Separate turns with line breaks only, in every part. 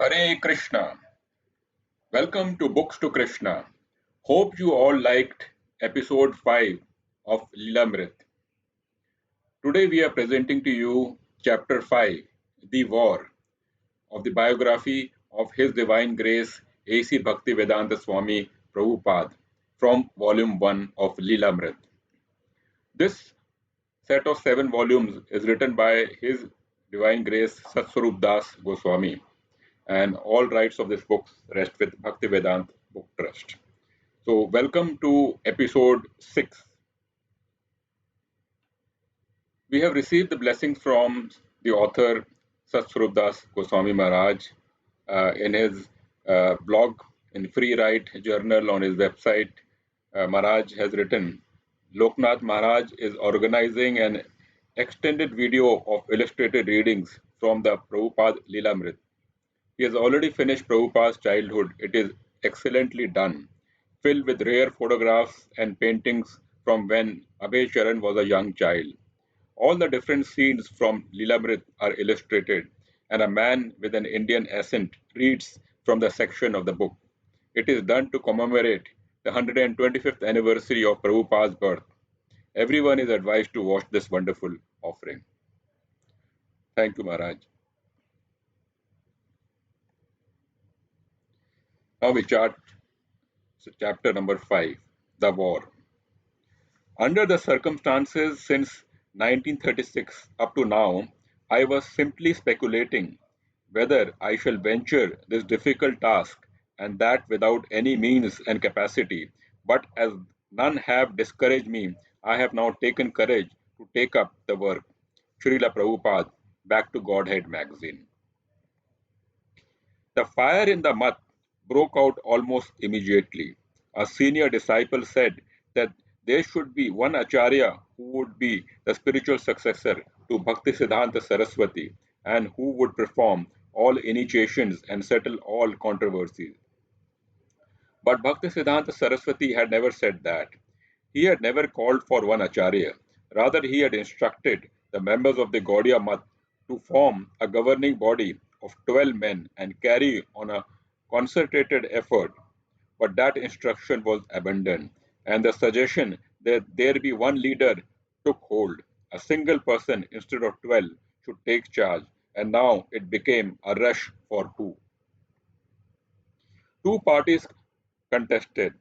Hare Krishna. Welcome to Books to Krishna. Hope you all liked episode 5 of Lilamrta. Today we are presenting to you chapter 5, The War, of the biography of His Divine Grace A.C. Bhaktivedanta Swami Prabhupada from volume 1 of Lilamrta. This set of 7 volumes is written by His Divine Grace Satswarup Das Goswami, and all rights of this book rest with Bhaktivedanta Book Trust. So, welcome to episode 6. We have received the blessings from the author Satswarup Das Goswami Maharaj in his blog, in Free Write Journal on his website. Maharaj has written, Loknath Maharaj is organizing an extended video of illustrated readings from the Prabhupada Lilamrta. He has already finished Prabhupada's childhood. It is excellently done, filled with rare photographs and paintings from when Abhay Charan was a young child. All the different scenes from Lilamrta are illustrated, and a man with an Indian accent reads from the section of the book. It is done to commemorate the 125th anniversary of Prabhupada's birth. Everyone is advised to watch this wonderful offering. Thank you, Maharaj. Now we chart chapter number 5, The War. Under the circumstances since 1936 up to now, I was simply speculating whether I shall venture this difficult task, and that without any means and capacity. But as none have discouraged me, I have now taken courage to take up the work. Srila Prabhupada, Back to Godhead magazine. The fire in the Math broke out almost immediately. A senior disciple said that there should be one Acharya who would be the spiritual successor to Bhaktisiddhanta Saraswati and who would perform all initiations and settle all controversies. But Bhaktisiddhanta Saraswati had never said that. He had never called for one Acharya. Rather, he had instructed the members of the Gaudiya Math to form a governing body of 12 men and carry on a concerted effort. But that instruction was abandoned, and the suggestion that there be one leader took hold. A single person instead of 12 should take charge, and now it became a rush for two. Two parties contested.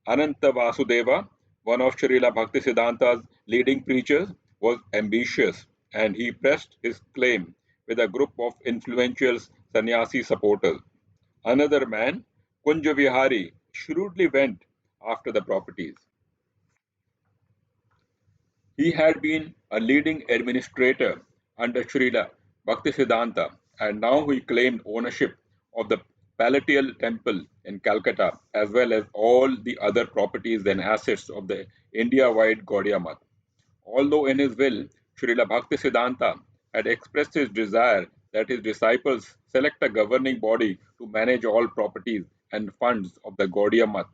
Ananta Vasudeva, one of Srila Bhaktisiddhanta's leading preachers, was ambitious, and he pressed his claim with a group of influential sannyasi supporters. Another man, Kunja Vihari, shrewdly went after the properties. He had been a leading administrator under Srila Bhaktisiddhanta, and now he claimed ownership of the Palatial Temple in Calcutta as well as all the other properties and assets of the India-wide Gaudiya Math. Although in his will, Srila Bhaktisiddhanta had expressed his desire that his disciples select a governing body to manage all properties and funds of the Gaudiya Math,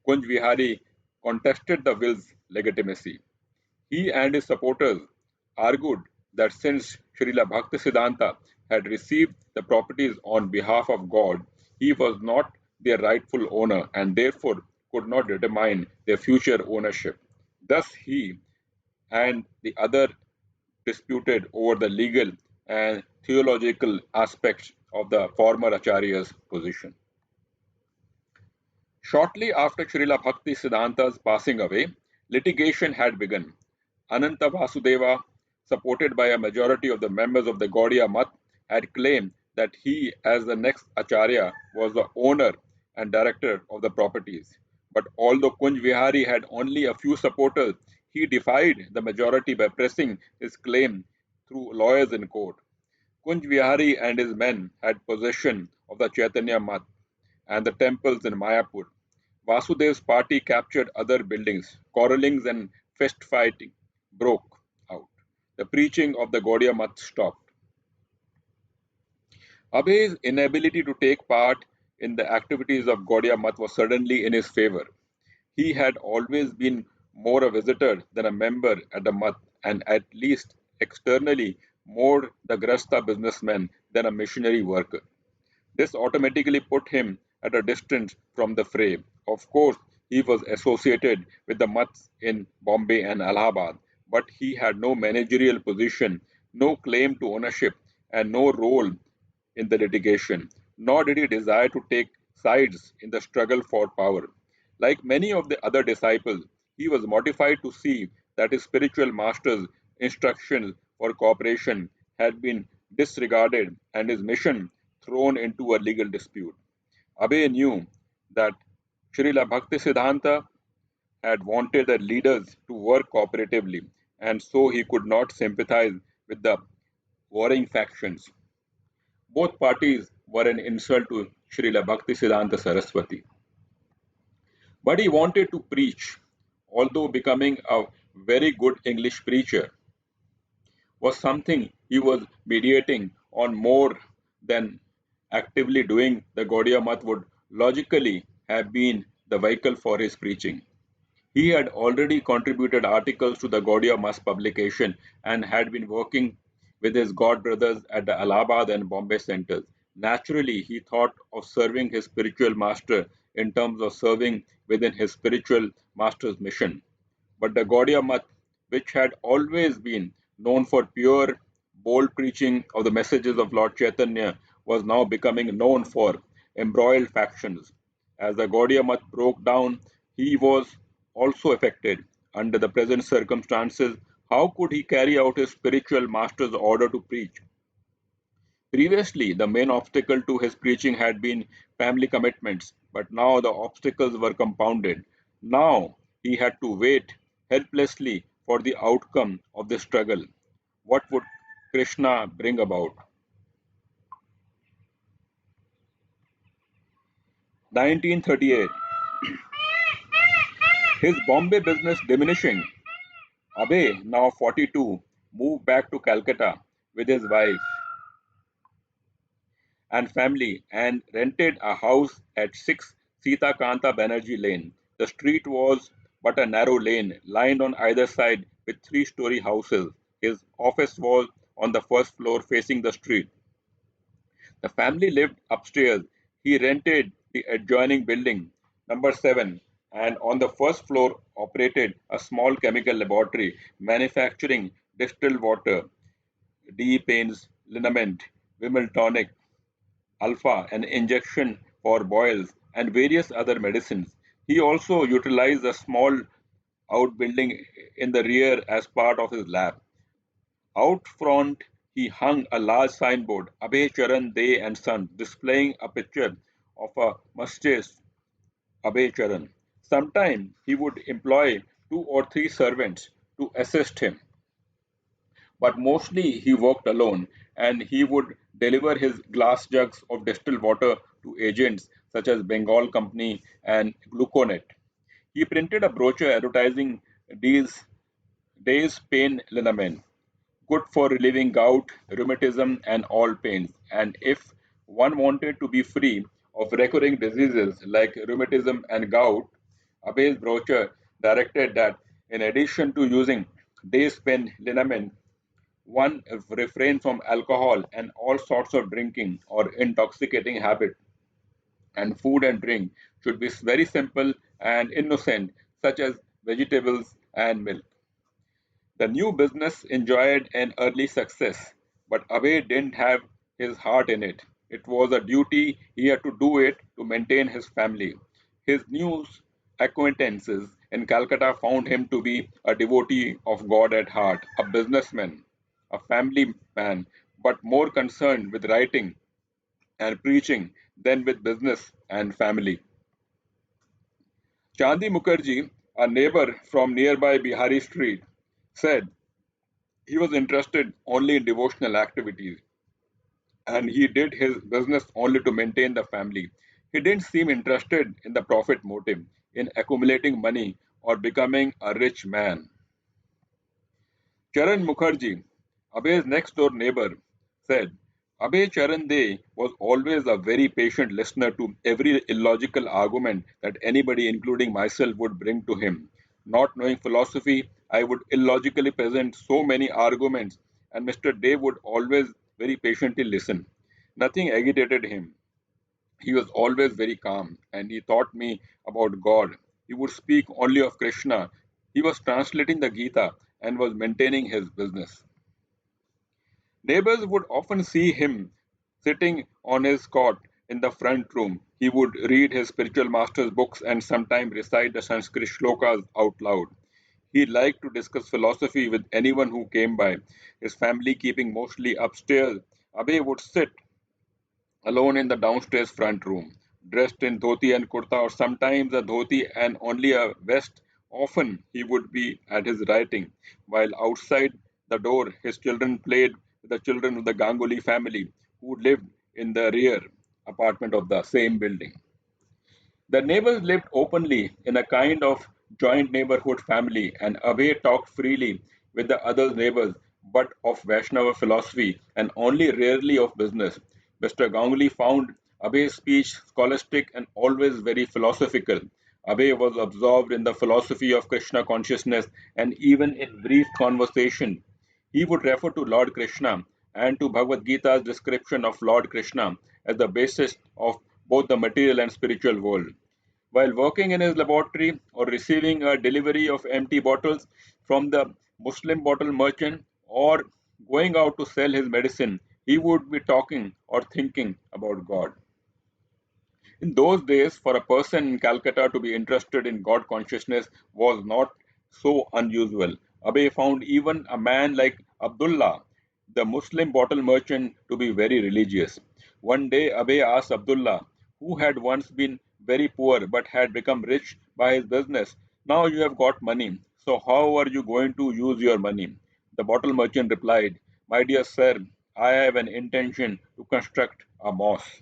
Kunj Vihari contested the will's legitimacy. He and his supporters argued that since Srila Bhaktisiddhanta had received the properties on behalf of God, he was not their rightful owner and therefore could not determine their future ownership. Thus, he and the other disputed over the legal and theological aspects of the former Acharya's position. Shortly after Srila Bhakti Siddhanta's passing away, litigation had begun. Ananta Vasudeva, supported by a majority of the members of the Gaudiya Math, had claimed that he, as the next Acharya, was the owner and director of the properties. But although Kunj Vihari had only a few supporters, he defied the majority by pressing his claim through lawyers in court. Kunj Vihari and his men had possession of the Chaitanya Math and the temples in Mayapur. Vasudev's party captured other buildings. Quarrelings and fist fighting broke out. The preaching of the Gaudiya Math stopped. Abhay's inability to take part in the activities of Gaudiya Math was suddenly in his favor. He had always been more a visitor than a member at the Math, and at least externally more the Grasta businessman than a missionary worker. This automatically put him at a distance from the fray. Of course, he was associated with the Mats in Bombay and Allahabad, but he had no managerial position, no claim to ownership, and no role in the litigation, nor did he desire to take sides in the struggle for power. Like many of the other disciples, he was mortified to see that his spiritual master's instructions for cooperation had been disregarded and his mission thrown into a legal dispute. Abe knew that Srila Bhaktisiddhanta had wanted the leaders to work cooperatively, and so he could not sympathize with the warring factions. Both parties were an insult to Srila Bhaktisiddhanta Saraswati. But he wanted to preach, although becoming a very good English preacher was something he was mediating on more than actively doing. The Gaudiya Math would logically have been the vehicle for his preaching. He had already contributed articles to the Gaudiya Mass publication and had been working with his god brothers at the Allahabad and Bombay centers. Naturally, he thought of serving his spiritual master in terms of serving within his spiritual master's mission. But the Gaudiya Math, which had always been known for pure, bold preaching of the messages of Lord Chaitanya, was now becoming known for embroiled factions. As the Gaudiya Math broke down, he was also affected. Under the present circumstances, how could he carry out his spiritual master's order to preach? Previously, the main obstacle to his preaching had been family commitments, but now the obstacles were compounded. Now he had to wait helplessly for the outcome of the struggle. What would Krishna bring about? 1938. His Bombay business diminishing. Abe, now 42, moved back to Calcutta with his wife and family and rented a house at 6 Sita Kanta Banerjee Lane. The street was but a narrow lane lined on either side with three-story houses. His office was on the first floor facing the street. The family lived upstairs. He rented the adjoining building, number 7, and on the first floor operated a small chemical laboratory manufacturing distilled water, D pains, liniment, Wimmel tonic, alpha, an injection for boils, and various other medicines. He also utilized a small outbuilding in the rear as part of his lab. Out front, he hung a large signboard, Abhay Charan De and Son, displaying a picture of a mustache Abhay Charan. Sometimes he would employ 2 or 3 servants to assist him, but mostly he worked alone and he would deliver his glass jugs of distilled water to agents such as Bengal Company and Gluconet. He printed a brochure advertising these days pain liniment, good for relieving gout, rheumatism, and all pains. And if one wanted to be free of recurring diseases like rheumatism and gout, Abbe's brochure directed that in addition to using day's pen liniment, one refrain from alcohol and all sorts of drinking or intoxicating habit, and food and drink should be very simple and innocent, such as vegetables and milk. The new business enjoyed an early success, but Abe didn't have his heart in it. It was a duty, he had to do it to maintain his family. His new acquaintances in Calcutta found him to be a devotee of God at heart, a businessman, a family man, but more concerned with writing and preaching than with business and family. Chandi Mukherjee, a neighbor from nearby Bihari Street, said he was interested only in devotional activities and he did his business only to maintain the family. He didn't seem interested in the profit motive, in accumulating money or becoming a rich man. Charan Mukherjee, Abey's next door neighbor, said, Abey Charan De was always a very patient listener to every illogical argument that anybody, including myself, would bring to him. Not knowing philosophy, I would illogically present so many arguments, and Mr. De would always very patiently listen. Nothing agitated him. He was always very calm and he taught me about God. He would speak only of Krishna. He was translating the Gita and was maintaining his business. Neighbors would often see him sitting on his cot in the front room. He would read his spiritual master's books and sometimes recite the Sanskrit shlokas out loud. He liked to discuss philosophy with anyone who came by. His family keeping mostly upstairs, Abe would sit alone in the downstairs front room, dressed in dhoti and kurta, or sometimes a dhoti and only a vest. Often he would be at his writing, while outside the door his children played with the children of the Ganguly family who lived in the rear apartment of the same building. The neighbors lived openly in a kind of joint neighborhood family, and Abhay talked freely with the other neighbors, but of Vaishnava philosophy and only rarely of business. Mr. Ganguly found Abhay's speech scholastic and always very philosophical. Abhay was absorbed in the philosophy of Krishna consciousness, and even in brief conversation, he would refer to Lord Krishna and to Bhagavad Gita's description of Lord Krishna as the basis of both the material and spiritual world. While working in his laboratory or receiving a delivery of empty bottles from the Muslim bottle merchant or going out to sell his medicine, he would be talking or thinking about God. In those days, for a person in Calcutta to be interested in God consciousness was not so unusual. Abe found even a man like Abdullah, the Muslim bottle merchant, to be very religious. One day, Abe asked Abdullah, who had once been very poor but had become rich by his business, now you have got money, so how are you going to use your money? The bottle merchant replied, my dear sir, I have an intention to construct a mosque.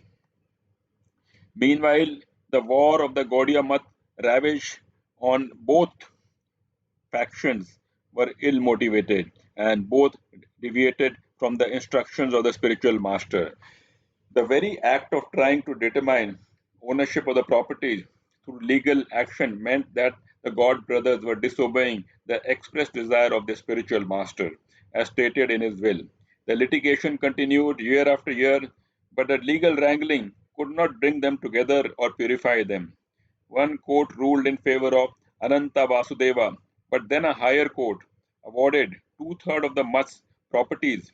Meanwhile, the war of the Gaudiya Math ravaged on both factions were ill motivated and both deviated from the instructions of the spiritual master. The very act of trying to determine ownership of the property through legal action meant that the God brothers were disobeying the express desire of the spiritual master, as stated in his will. The litigation continued year after year, but the legal wrangling could not bring them together or purify them. One court ruled in favor of Ananta Vasudeva, but then a higher court awarded two-thirds of the mutt's properties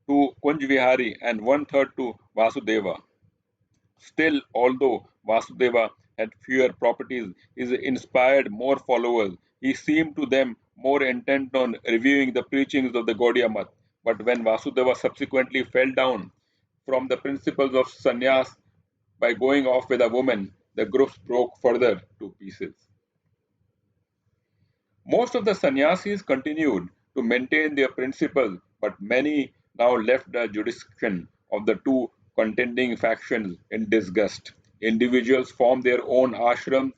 to Kunj Vihari and one-third to Vasudeva. Still, although Vasudeva had fewer properties, he inspired more followers. He seemed to them more intent on reviewing the preachings of the Gaudiya Math. But when Vasudeva subsequently fell down from the principles of sannyas by going off with a woman, the groups broke further to pieces. Most of the sannyasis continued to maintain their principles, but many now left the jurisdiction of the two contending factions in disgust. Individuals formed their own ashrams,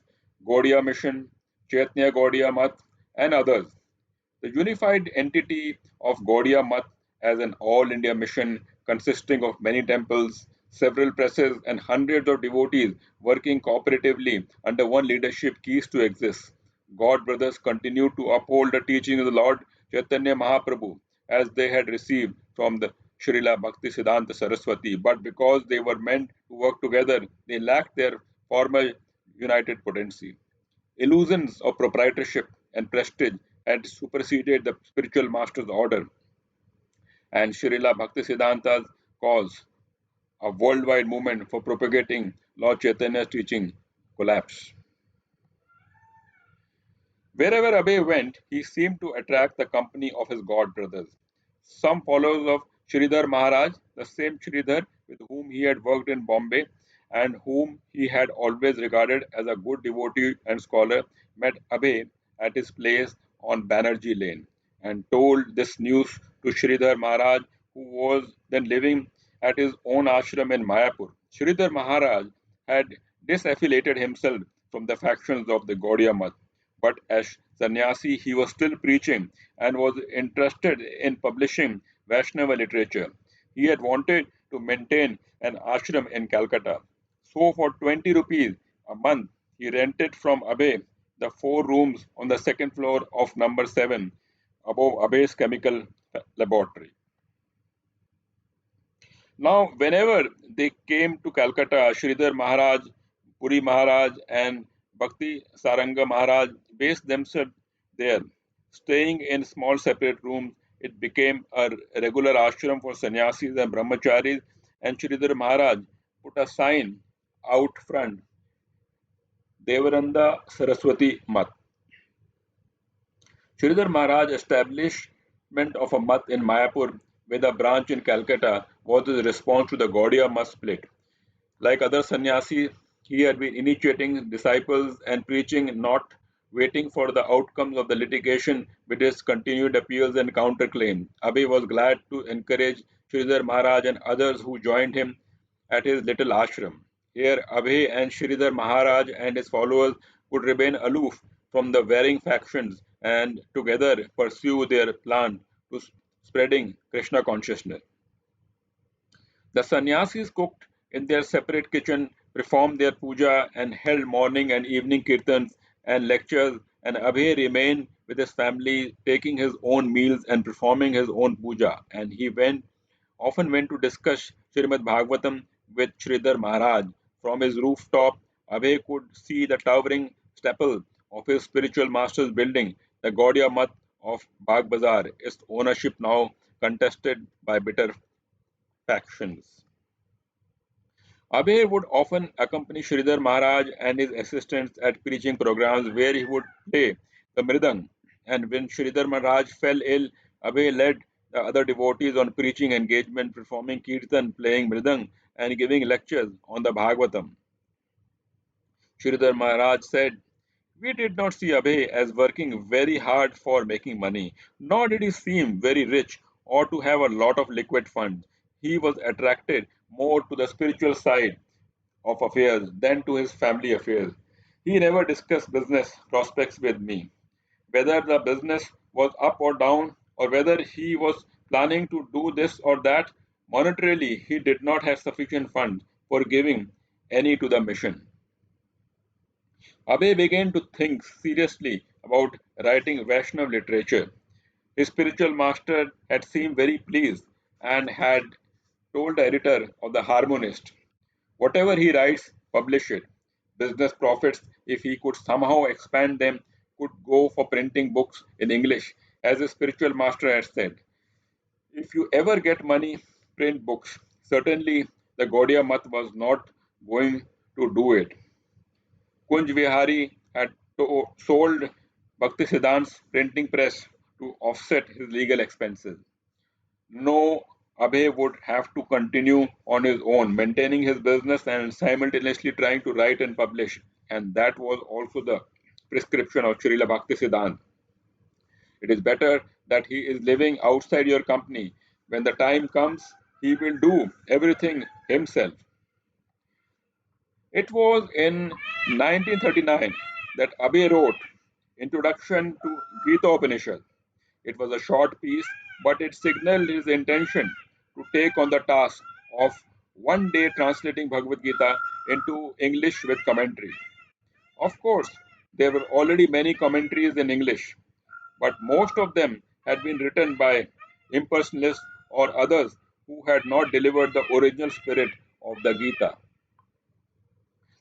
Gaudiya Mission, Chaitanya Gaudiya Math, and others. The unified entity of Gaudiya Math as an all India mission consisting of many temples, several presses, and hundreds of devotees working cooperatively under one leadership ceased to exist. God brothers continued to uphold the teaching of the Lord Chaitanya Mahaprabhu as they had received from the Srila Bhaktisiddhanta Saraswati, but because they were meant to work together, they lacked their former united potency. Illusions of proprietorship and prestige had superseded the spiritual master's order, and Srila Bhaktisiddhanta's cause, a worldwide movement for propagating Lord Chaitanya's teaching, collapsed. Wherever Abhay went, he seemed to attract the company of his god brothers. Some followers of Sridhar Maharaj, the same Sridhar with whom he had worked in Bombay and whom he had always regarded as a good devotee and scholar, met Abhay at his place on Banerjee Lane and told this news to Sridhar Maharaj, who was then living at his own ashram in Mayapur. Sridhar Maharaj had disaffiliated himself from the factions of the Gaudiya Math, but as sannyasi he was still preaching and was interested in publishing Vaishnava literature. He had wanted to maintain an ashram in Calcutta. So for 20 rupees a month, he rented from Abhay the four rooms on the second floor of number 7 above Abhay's chemical laboratory. Now, whenever they came to Calcutta, Sridhar Maharaj, Puri Maharaj, and Bhakti Saranga Maharaj based themselves there, staying in small separate rooms. It became a regular ashram for sannyasis and brahmacharis, and Sridhar Maharaj put a sign out front, Devaranda Saraswati Mat. Sridhar Maharaj establishment of a mat in Mayapur with a branch in Calcutta was his response to the Gaudiya Mat split. Like other sannyasis, he had been initiating disciples and preaching, not waiting for the outcomes of the litigation with his continued appeals and counterclaim. Abhay was glad to encourage Sridhar Maharaj and others who joined him at his little ashram. Here, Abhay and Sridhar Maharaj and his followers could remain aloof from the varying factions and together pursue their plan to spreading Krishna consciousness. The sannyasis cooked in their separate kitchen, performed their puja, and held morning and evening kirtans and lectures, and Abhay remained with his family, taking his own meals and performing his own puja. And he often went to discuss Srimad Bhagavatam with Sridhar Maharaj. From his rooftop, Abhay could see the towering steeple of his spiritual master's building, the Gaudiya Math of Bagh Bazar, its ownership now contested by bitter factions. Abhay would often accompany Sridhar Maharaj and his assistants at preaching programs where he would play the mridang. And when Sridhar Maharaj fell ill, Abhay led the other devotees on preaching engagement, performing kirtan, playing mridang, and giving lectures on the Bhagavatam. Sridhar Maharaj said, "We did not see Abhay as working very hard for making money, nor did he seem very rich or to have a lot of liquid funds. He was attracted more to the spiritual side of affairs than to his family affairs. He never discussed business prospects with me, whether the business was up or down, or whether he was planning to do this or that. Monetarily, he did not have sufficient funds for giving any to the mission." Abe began to think seriously about writing Vaishnav literature. His spiritual master had seemed very pleased and had told the editor of the Harmonist, "Whatever he writes, publish it. Business profits, if he could somehow expand them, could go for printing books in English." As his spiritual master had said, "If you ever get money, print books." Certainly, the Gaudiya Math was not going to do it. Kunj Vihari had sold Bhaktisiddhanta's printing press to offset his legal expenses. No, Abhay would have to continue on his own, maintaining his business and simultaneously trying to write and publish. And that was also the prescription of Srila Bhaktisiddhanta. It is better that he is living outside your company. When the time comes, he will do everything himself. It was in 1939 that Abhay wrote Introduction to Gita Upanishad. It was a short piece, but it signaled his intention to take on the task of one day translating Bhagavad Gita into English with commentary. Of course, there were already many commentaries in English, but most of them had been written by impersonalists or others who had not delivered the original spirit of the Gita.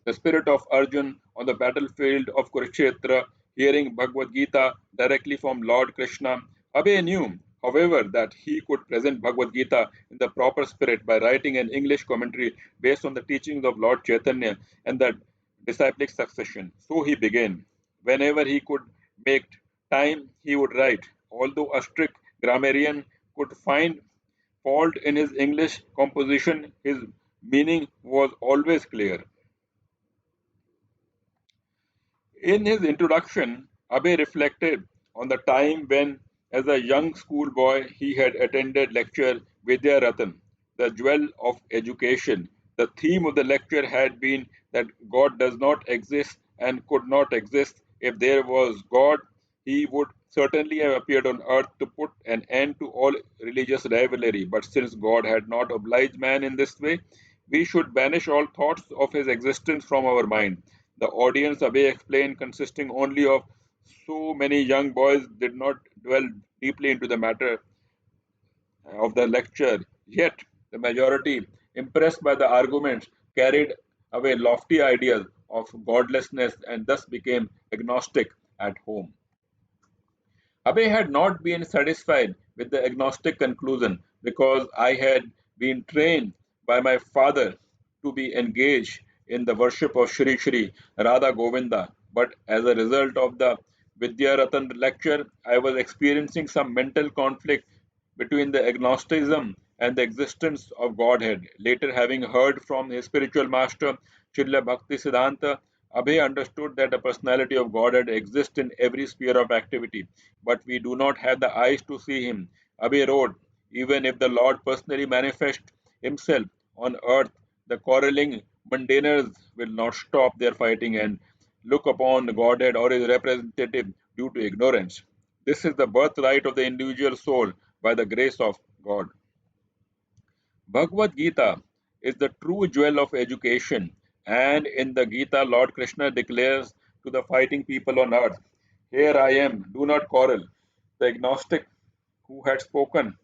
The spirit of Arjun on the battlefield of Kurukshetra, hearing Bhagavad Gita directly from Lord Krishna. Abhay knew, however, that he could present Bhagavad Gita in the proper spirit by writing an English commentary based on the teachings of Lord Chaitanya and the disciplic succession. So he began. Whenever he could make time, he would write. Although a strict grammarian could find fault in his English composition, his meaning was always clear. In his introduction, Abe reflected on the time when, as a young schoolboy, he had attended lecture Vidya Ratan, the jewel of education. The theme of the lecture had been that God does not exist and could not exist. If there was God, he would certainly have appeared on earth to put an end to all religious rivalry. But since God had not obliged man in this way, we should banish all thoughts of his existence from our mind. The audience, Abe explained, consisting only of so many young boys, did not dwell deeply into the matter of the lecture. Yet, The majority, impressed by the arguments, carried away lofty ideas of godlessness and thus became agnostic at home. Abe had not been satisfied with the agnostic conclusion because I had been trained by my father to be engaged in the worship of Sri Sri Radha Govinda. But as a result of the Vidyaratan lecture, I was experiencing some mental conflict between the agnosticism and the existence of Godhead. Later, having heard from his spiritual master, Srila Bhaktisiddhanta, Abhay understood that the personality of Godhead exists in every sphere of activity, but we do not have the eyes to see him. Abhay wrote, even if the Lord personally manifests himself on earth, the quarreling mundaners will not stop their fighting and look upon the Godhead or his representative due to ignorance. This is the birthright of the individual soul by the grace of God. Bhagavad Gita is the true jewel of education, and in the Gita, Lord Krishna declares to the fighting people on earth, here I am, do not quarrel. The agnostic who had spoken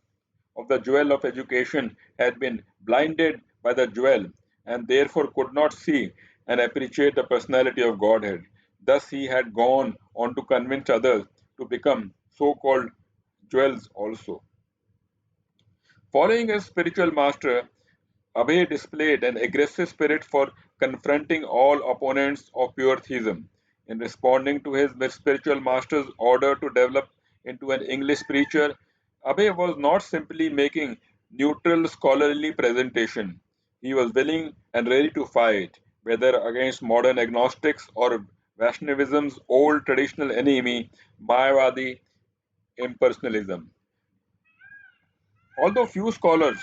of the jewel of education had been blinded by the jewel and therefore could not see and appreciate the personality of Godhead. Thus, he had gone on to convince others to become so called jewels also. Following his spiritual master, Abhay displayed an aggressive spirit for confronting all opponents of pure theism. In responding to his spiritual master's order to develop into an English preacher, Abhay was not simply making neutral scholarly presentation. He was willing and ready to fight, whether against modern agnostics or Vaishnavism's old traditional enemy, Mayavadi impersonalism. Although few scholars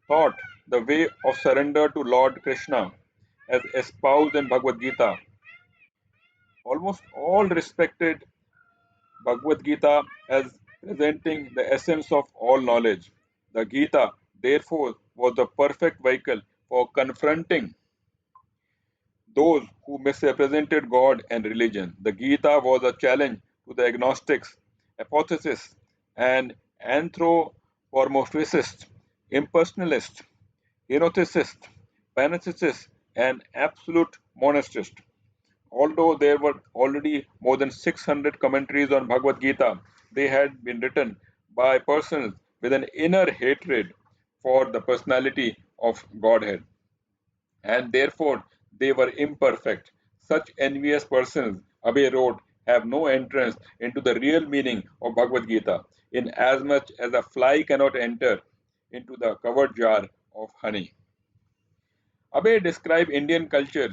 thought the way of surrender to Lord Krishna as espoused in Bhagavad Gita, almost all respected Bhagavad Gita as presenting the essence of all knowledge. The Gita, therefore, was the perfect vehicle for confronting those who misrepresented God and religion. The Gita was a challenge to the agnostics, apothecists, and anthropomorphists, impersonalists, henothecists, panethecists, and absolute monisticists. Although there were already more than 600 commentaries on Bhagavad Gita, they had been written by persons with an inner hatred for the personality of Godhead, and therefore they were imperfect. Such envious persons, Abhay wrote, have no entrance into the real meaning of Bhagavad Gita, in as much as a fly cannot enter into the covered jar of honey. Abhay described Indian culture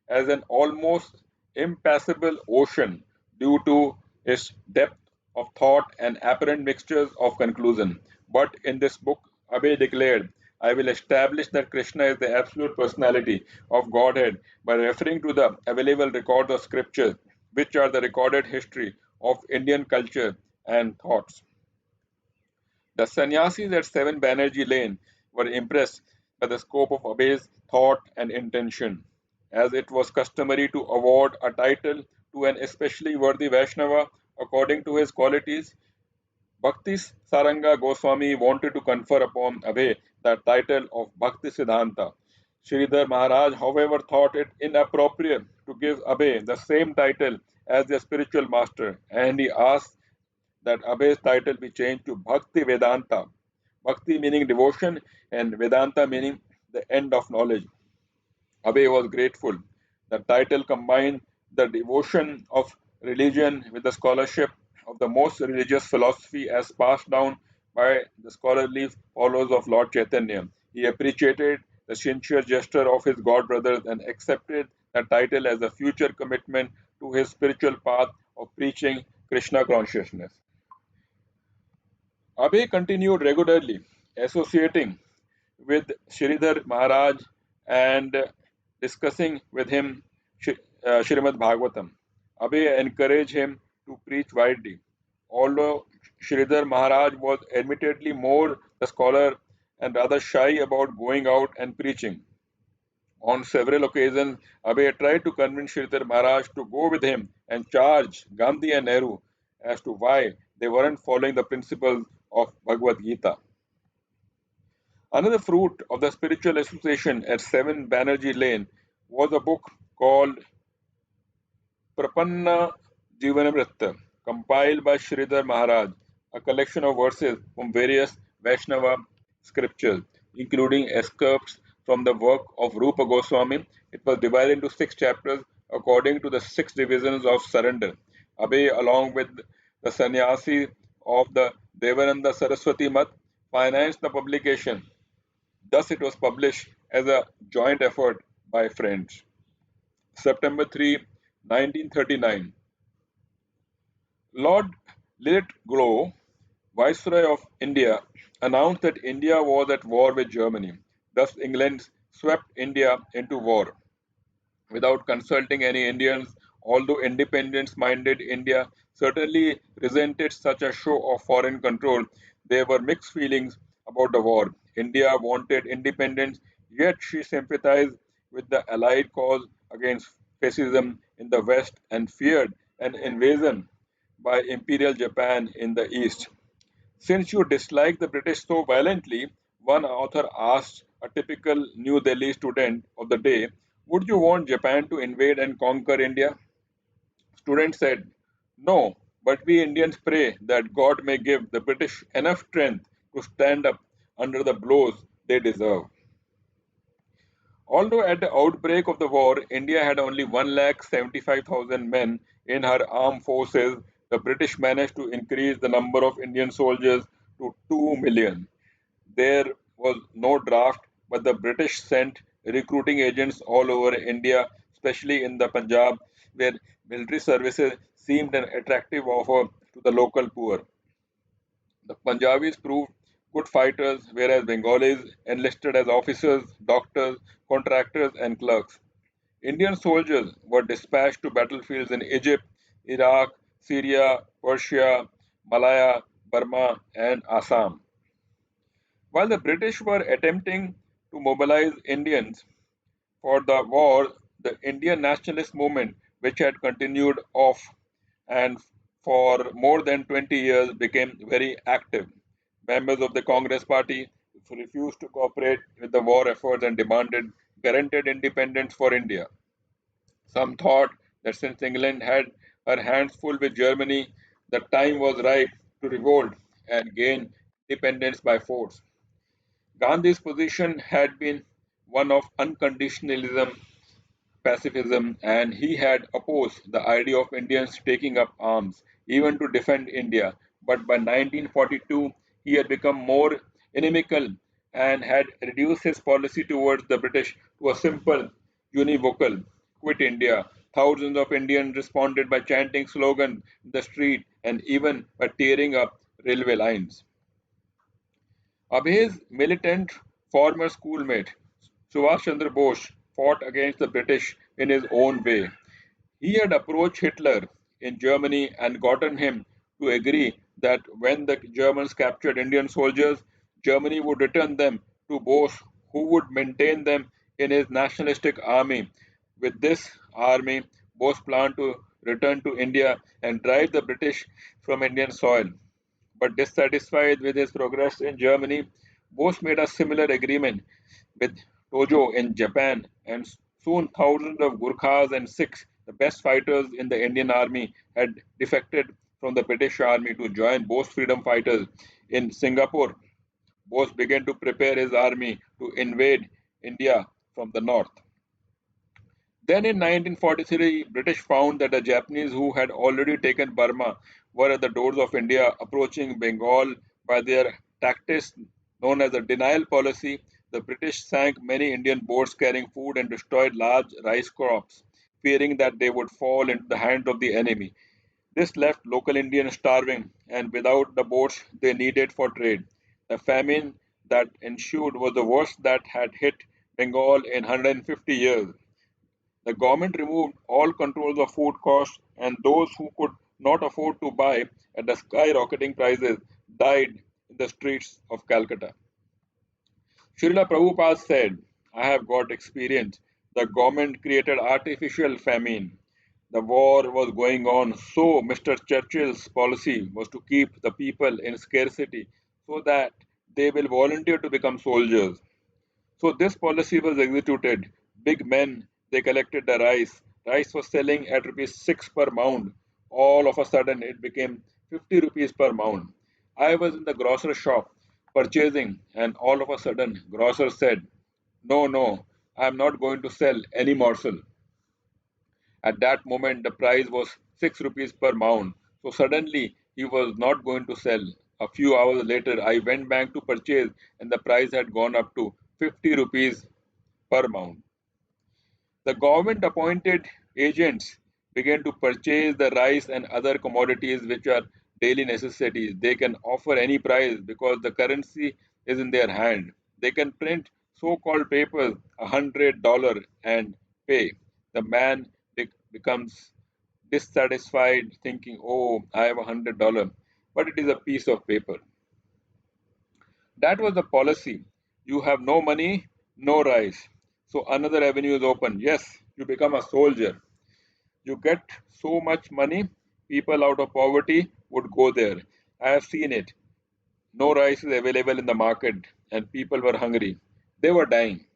as an almost impassable ocean due to its depth of thought and apparent mixtures of conclusion. But in this book, Abhay declared, I will establish that Krishna is the absolute personality of Godhead by referring to the available records of scriptures, which are the recorded history of Indian culture and thoughts. The sannyasis at 7 Banerjee Lane were impressed by the scope of Abey's thought and intention, as it was customary to award a title to an especially worthy Vaishnava according to his qualities. Bhakti Saranga Goswami wanted to confer upon Abhay the title of Bhakti Siddhanta. Sridhar Maharaj, however, thought it inappropriate to give Abhay the same title as their spiritual master, and he asked that Abhay's title be changed to Bhakti Vedanta. Bhakti meaning devotion and Vedanta meaning the end of knowledge. Abhay was grateful. The title combined the devotion of religion with the scholarship of the most religious philosophy as passed down by the scholarly followers of Lord Chaitanya. He appreciated the sincere gesture of his god brothers and accepted the title as a future commitment to his spiritual path of preaching Krishna consciousness. Abhay continued regularly associating with Sridhar Maharaj and discussing with him Srimad Bhagavatam. Abhay encouraged him to preach widely. Although Sridhar Maharaj was admittedly more the scholar and rather shy about going out and preaching. On several occasions, Abhay tried to convince Sridhar Maharaj to go with him and charge Gandhi and Nehru as to why they weren't following the principles of Bhagavad Gita. Another fruit of the spiritual association at 7 Banerjee Lane was a book called Prapanna Jivanamrita, compiled by Sridhar Maharaj, a collection of verses from various Vaishnava scriptures, including excerpts from the work of Rupa Goswami. It was divided into 6 chapters according to the 6 divisions of surrender. Abhay, along with the sannyasi of the Devananda Saraswati Mat, financed the publication. Thus, it was published as a joint effort by friends. September 3, 1939. Lord Lilitglow, Viceroy of India, announced that India was at war with Germany. Thus, England swept India into war without consulting any Indians, although independence minded India certainly resented such a show of foreign control. There were mixed feelings about the war. India wanted independence, yet she sympathized with the Allied cause against fascism in the West and feared an invasion by Imperial Japan in the East. Since you dislike the British so violently, one author asked a typical New Delhi student of the day, would you want Japan to invade and conquer India? Student said, no, but we Indians pray that God may give the British enough strength to stand up under the blows they deserve. Although at the outbreak of the war, India had only 1,75,000 men in her armed forces, the British managed to increase the number of Indian soldiers to 2 million. There was no draft, but the British sent recruiting agents all over India, especially in the Punjab, where military services seemed an attractive offer to the local poor. The Punjabis proved good fighters, whereas Bengalis enlisted as officers, doctors, contractors, and clerks. Indian soldiers were dispatched to battlefields in Egypt, Iraq, Syria, Persia, Malaya, Burma, and Assam. While the British were attempting to mobilize Indians for the war, the Indian nationalist movement, which had continued off and for more than 20 years, became very active. Members of the Congress Party refused to cooperate with the war efforts and demanded guaranteed independence for India. Some thought that since England had her hands full with Germany, the time was ripe to revolt and gain independence by force. Gandhi's position had been one of unconditionalism, pacifism, and he had opposed the idea of Indians taking up arms, even to defend India. But by 1942, he had become more inimical and had reduced his policy towards the British to a simple univocal quit India. Thousands of Indians responded by chanting slogans in the street and even by tearing up railway lines. Abhay's militant former schoolmate Subhash Chandra Bose fought against the British in his own way. He had approached Hitler in Germany and gotten him to agree that when the Germans captured Indian soldiers, Germany would return them to Bose, who would maintain them in his nationalistic army. With this army, Bose planned to return to India and drive the British from Indian soil. But dissatisfied with his progress in Germany, Bose made a similar agreement with Tojo in Japan, and soon thousands of Gurkhas and Sikhs, the best fighters in the Indian army, had defected from the British army to join Bose freedom fighters in Singapore. Bose began to prepare his army to invade India from the north. Then in 1943, British found that the Japanese who had already taken Burma were at the doors of India, approaching Bengal by their tactics known as the denial policy. The British sank many Indian boats carrying food and destroyed large rice crops, fearing that they would fall into the hands of the enemy. This left local Indians starving and without the boats they needed for trade. The famine that ensued was the worst that had hit Bengal in 150 years. The government removed all controls of food costs, and those who could not afford to buy at the skyrocketing prices died in the streets of Calcutta. Srila Prabhupada said, I have got experience. The government created artificial famine. The war was going on, so Mr. Churchill's policy was to keep the people in scarcity so that they will volunteer to become soldiers. So this policy was executed. Big men, they collected the rice. Rice was selling at rupees 6 per mound. All of a sudden, it became 50 rupees per mound. I was in the grocer shop purchasing, and all of a sudden, grocer said, "No, no, I am not going to sell any morsel." At that moment, the price was 6 rupees per mound. So suddenly, he was not going to sell. A few hours later, I went back to purchase, and the price had gone up to 50 rupees per mound. The government appointed agents began to purchase the rice and other commodities which are daily necessities. They can offer any price because the currency is in their hand. They can print so called papers $100 and pay. The man becomes dissatisfied, thinking, "Oh, I have $100, but it is a piece of paper." That was the policy. You have no money, no rice. So another avenue is open. Yes, you become a soldier. You get so much money, people out of poverty would go there. I have seen it. No rice is available in the market, and people were hungry. They were dying.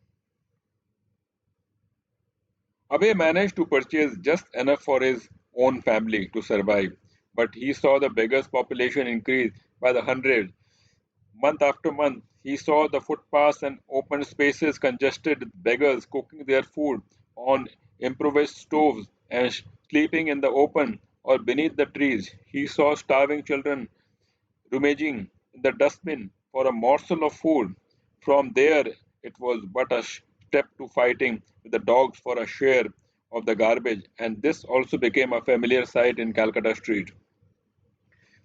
Abe managed to purchase just enough for his own family to survive, but he saw the beggars' population increase by the hundreds. Month after month, he saw the footpaths and open spaces congested with beggars cooking their food on improvised stoves and sleeping in the open or beneath the trees. He saw starving children rummaging in the dustbin for a morsel of food. From there, it was but a step to fighting with the dogs for a share of the garbage, and this also became a familiar sight in Calcutta street.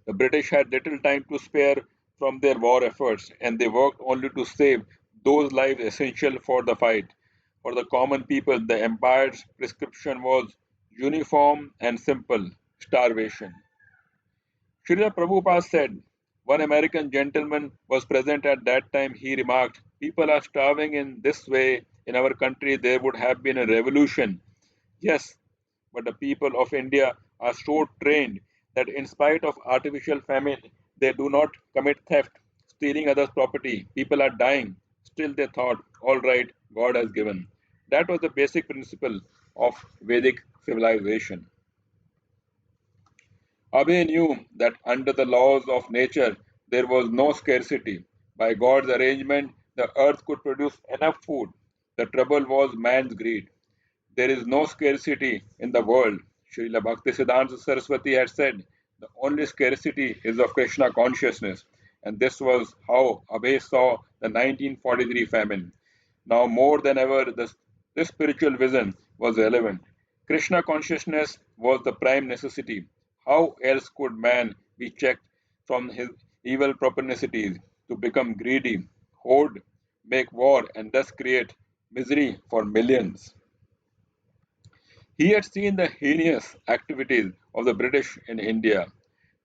The British had little time to spare from their war efforts, and they worked only to save those lives essential for the fight. For the common people, the empire's prescription was uniform and simple: starvation. Srila Prabhupada said, one American gentleman was present at that time. He remarked, "People are starving in this way. In our country, there would have been a revolution." Yes, but the people of India are so trained that in spite of artificial famine, they do not commit theft, stealing others' property. People are dying. Still, they thought, all right, God has given. That was the basic principle of Vedic civilization. Abe knew that under the laws of nature there was no scarcity. By God's arrangement, the earth could produce enough food. The trouble was man's greed. There is no scarcity in the world. Srila Bhaktisiddhanta Saraswati had said, the only scarcity is of Krishna consciousness. And this was how Abhay saw the 1943 famine. Now more than ever, this spiritual vision was relevant. Krishna consciousness was the prime necessity. How else could man be checked from his evil propensities to become greedy, hoard, make war, and thus create misery for millions? He had seen the heinous activities of the British in India,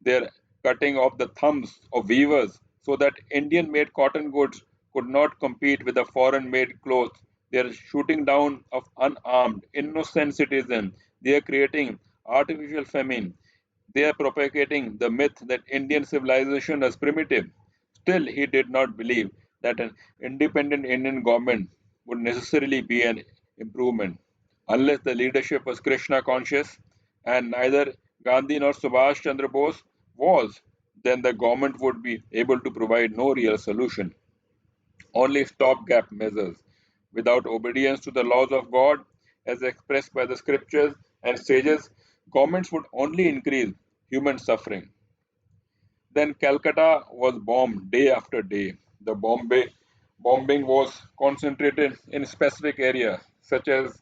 their cutting off the thumbs of weavers so that Indian made cotton goods could not compete with the foreign made clothes, their shooting down of unarmed, innocent citizens, they are creating artificial famine, they are propagating the myth that Indian civilization is primitive. Still, he did not believe that an independent Indian government would necessarily be an improvement unless the leadership was Krishna conscious, and neither Gandhi nor Subhash Chandra Bose was, then the government would be able to provide no real solution, only stopgap measures. Without obedience to the laws of God, as expressed by the scriptures and sages, governments would only increase human suffering. Then Calcutta was bombed day after day. The bombing was concentrated in specific areas such as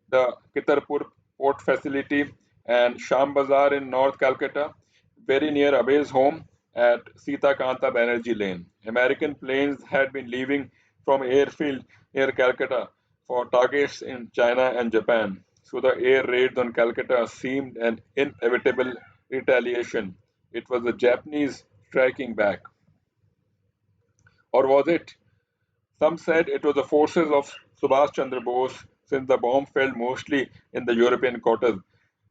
the Kitarpur port facility and Sham Bazar in North Calcutta, very near Abey's home at Sita Kanta Banerjee Lane. American planes had been leaving from airfield near Calcutta for targets in China and Japan. So the air raids on Calcutta seemed an inevitable retaliation. It was the Japanese striking back. Or was it? Some said it was the forces of Subhash Chandra Bose, since the bomb fell mostly in the European quarters.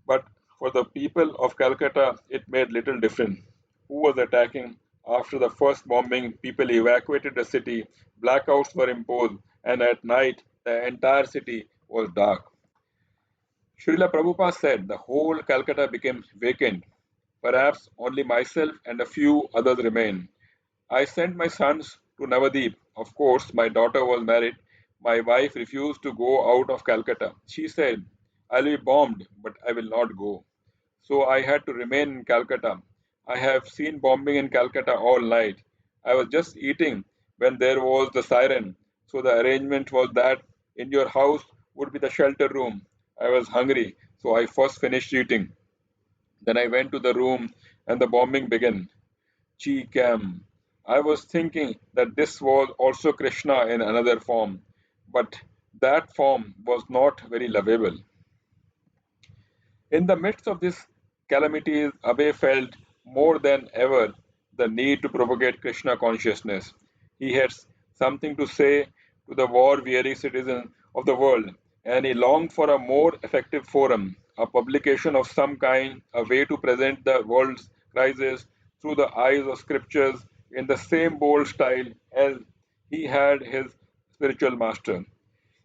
But for the people of Calcutta, it made little difference. Who was attacking? After the first bombing, people evacuated the city, blackouts were imposed, and at night the entire city was dark. Srila Prabhupada said the whole Calcutta became vacant. Perhaps only myself and a few others remained. I sent my sons to Navadip. Of course, my daughter was married. My wife refused to go out of Calcutta. She said, I'll be bombed, but I will not go. So I had to remain in Calcutta. I have seen bombing in Calcutta all night. I was just eating when there was the siren. So the arrangement was that in your house would be the shelter room. I was hungry, so I first finished eating. Then I went to the room and the bombing began. Chi Cam. I was thinking that this was also Krishna in another form, but that form was not very lovable. In the midst of these calamities, Abe felt more than ever the need to propagate Krishna consciousness. He had something to say to the war weary citizens of the world, and he longed for a more effective forum, a publication of some kind, a way to present the world's crisis through the eyes of scriptures in the same bold style as he had his spiritual master.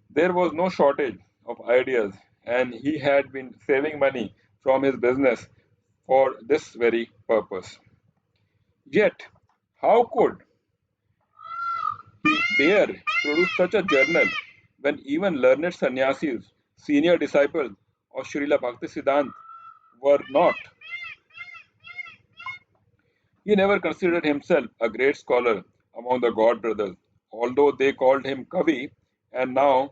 There was no shortage of ideas, and he had been saving money from his business for this very purpose. Yet, how could he dare produce such a journal when even learned sannyasis, senior disciples of Srila Bhaktisiddhanta, were not? He never considered himself a great scholar among the god brothers, although they called him Kavi, and now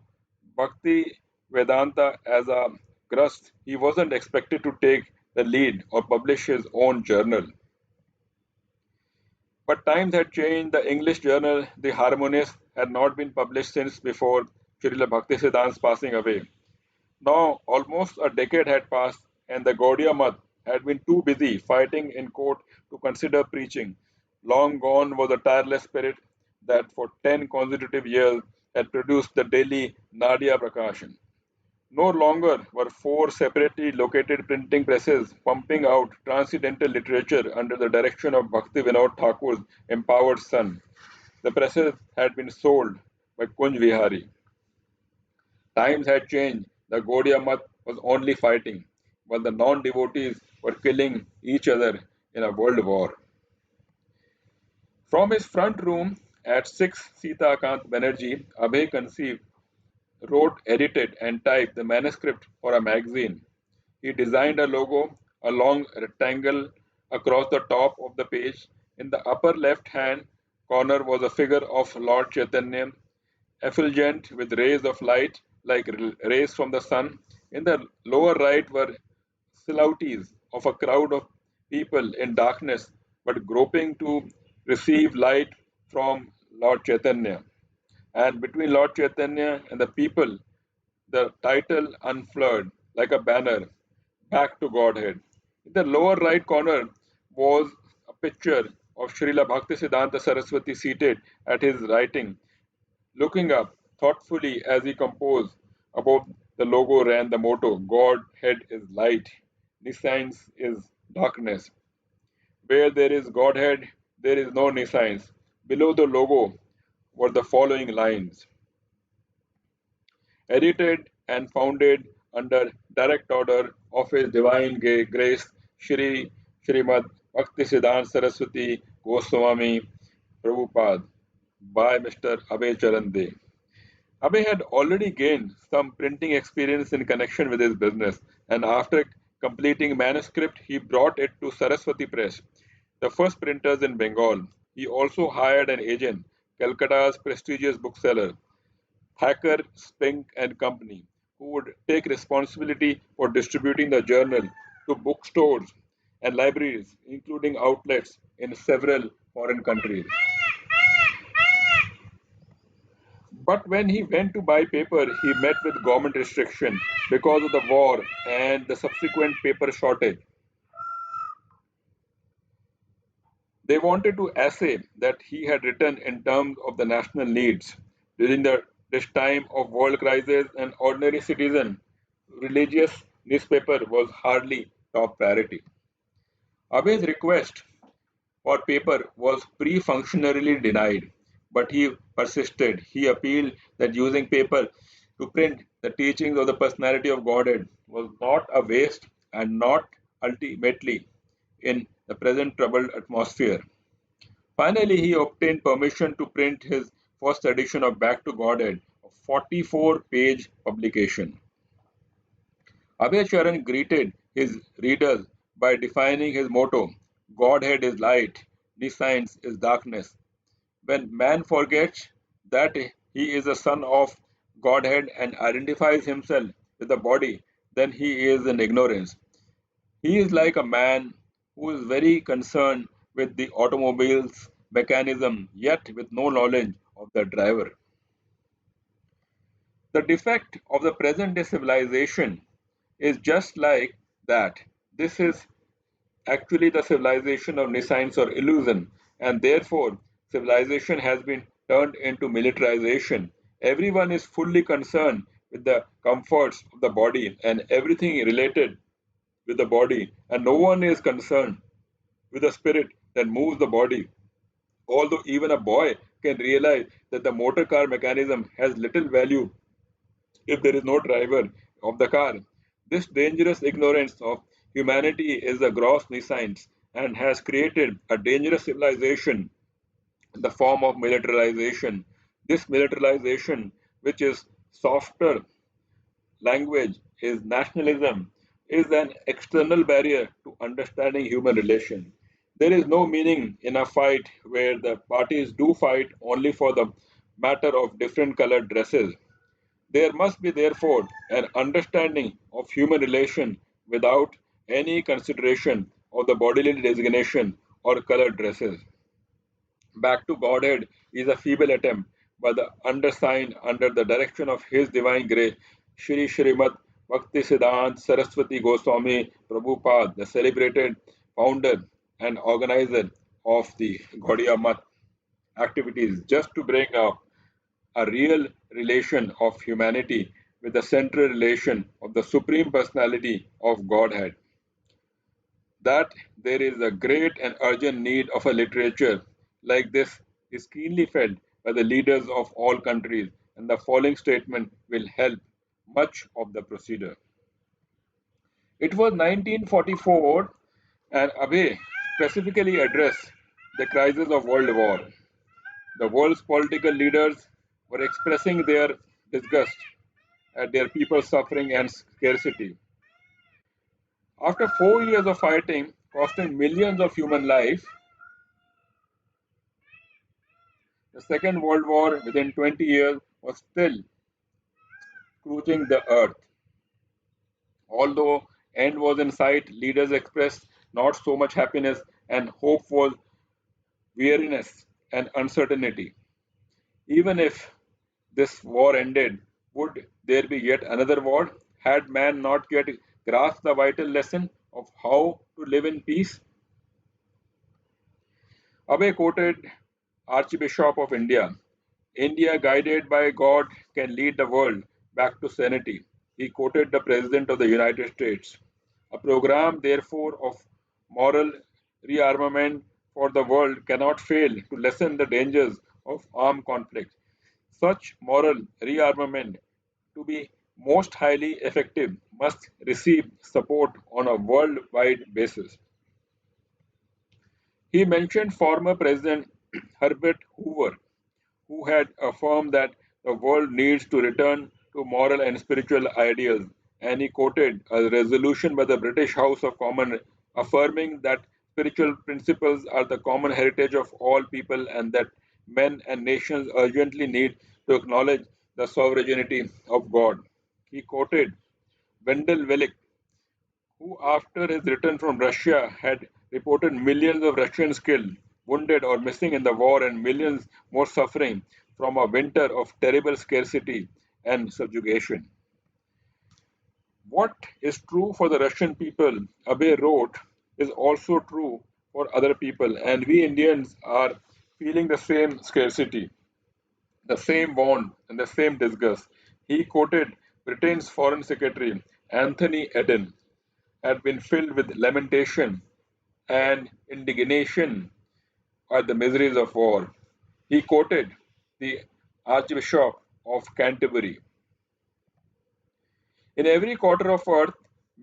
Bhakti Vedanta as a grust, he wasn't expected to take the lead or publish his own journal. But times had changed. The English journal, The Harmonist, had not been published since before Srila Bhaktisiddhanta's passing away. Now, almost a decade had passed, and the Gaudiya Math had been too busy fighting in court to consider preaching. Long gone was the tireless spirit that for 10 consecutive years had produced the daily Nadia Prakashan. No longer were four separately located printing presses pumping out transcendental literature under the direction of Bhaktivinoda Thakur's empowered son. The presses had been sold by Kunj Vihari. Times had changed. The Gaudiya Math was only fighting, while the non devotees were killing each other in a world war. From his front room at 6 Sita Kant Banerjee, Abhay conceived, wrote, edited, and typed the manuscript for a magazine. He designed a logo, a long rectangle across the top of the page. In the upper left hand corner was a figure of Lord Chaitanya, effulgent with rays of light like rays from the sun. In the lower right were silhouettes of a crowd of people in darkness but groping to receive light from Lord Chaitanya. And between Lord Chaitanya and the people, the title unfurled like a banner, Back to Godhead. In the lower right corner was a picture of Srila Bhaktisiddhanta Saraswati seated at his writing, looking up thoughtfully as he composed. Above the logo ran the motto, Godhead is light, nescience is darkness. Where there is Godhead, there is no nescience. Below the logo were the following lines: edited and founded under direct order of His Divine Grace Shri Srimad Bhaktisiddhanta Saraswati Goswami Prabhupada by Mr. Abhay Charan De. Abhay had already gained some printing experience in connection with his business, and after completing manuscript, he brought it to Saraswati Press, the first printers in Bengal. He also hired an agent, Calcutta's prestigious bookseller, Thacker, Spink and Company, who would take responsibility for distributing the journal to bookstores and libraries, including outlets in several foreign countries. But when he went to buy paper, he met with government restriction because of the war and the subsequent paper shortage. They wanted to assay that he had written in terms of the national needs. During this time of world crisis, an ordinary citizen, religious newspaper was hardly top priority. Abey's request for paper was pre-functionally denied, but he persisted. He appealed that using paper to print the teachings of the personality of Godhead was not a waste and not ultimately in the present troubled atmosphere. Finally, he obtained permission to print his first edition of Back to Godhead, a 44-page publication. Abhay Charan greeted his readers by defining his motto: Godhead is light, nescience is darkness. When man forgets that he is a son of Godhead and identifies himself with the body, then he is in ignorance. He is like a man who is very concerned with the automobile's mechanism, yet with no knowledge of the driver. The defect of the present day civilization is just like that. This is actually the civilization of nescience or illusion, and therefore civilization has been turned into militarization. Everyone is fully concerned with the comforts of the body and everything related with the body, and no one is concerned with the spirit that moves the body. Although even a boy can realize that the motor car mechanism has little value if there is no driver of the car. This dangerous ignorance of humanity is a gross nescience and has created a dangerous civilization in the form of militarization. This militarization, which is softer language, is nationalism, is an external barrier to understanding human relation. There is no meaning in a fight where the parties do fight only for the matter of different colored dresses. There must be, therefore, an understanding of human relation without any consideration of the bodily designation or colored dresses. Back to Godhead is a feeble attempt by the undersigned under the direction of His Divine Grace, Shri Srimad Bhaktisiddhanta Saraswati Goswami Prabhupada, the celebrated founder and organizer of the Gaudiya Math activities, just to bring up a real relation of humanity with the central relation of the Supreme Personality of Godhead. That there is a great and urgent need of a literature like this is keenly felt by the leaders of all countries, and the following statement will help much of the procedure. It was 1944, and Abe specifically addressed the crisis of World War. The world's political leaders were expressing their disgust at their people's suffering and scarcity. After 4 years of fighting, costing millions of human lives, the Second World War within 20 years was still scorching the earth. Although end was in sight, leaders expressed not so much happiness and hope was weariness and uncertainty. Even if this war ended, would there be yet another war? Had man not yet grasped the vital lesson of how to live in peace? Abe quoted Archbishop of India: India, guided by God, can lead the world back to sanity. He quoted the President of the United States. A program, therefore, of moral rearmament for the world cannot fail to lessen the dangers of armed conflict. Such moral rearmament, to be most highly effective, must receive support on a worldwide basis. He mentioned former President Herbert Hoover, who had affirmed that the world needs to return to moral and spiritual ideals, and he quoted a resolution by the British House of Commons affirming that spiritual principles are the common heritage of all people and that men and nations urgently need to acknowledge the sovereignty of God. He quoted Wendell Willich, who, after his return from Russia, had reported millions of Russians killed, wounded, or missing in the war, and millions more suffering from a winter of terrible scarcity and subjugation. What is true for the Russian people, Abe wrote, is also true for other people, and we Indians are feeling the same scarcity, the same want, and the same disgust. He quoted Britain's Foreign Secretary Anthony Eden had been filled with lamentation and indignation at the miseries of war. He quoted the Archbishop of Canterbury. In every quarter of earth,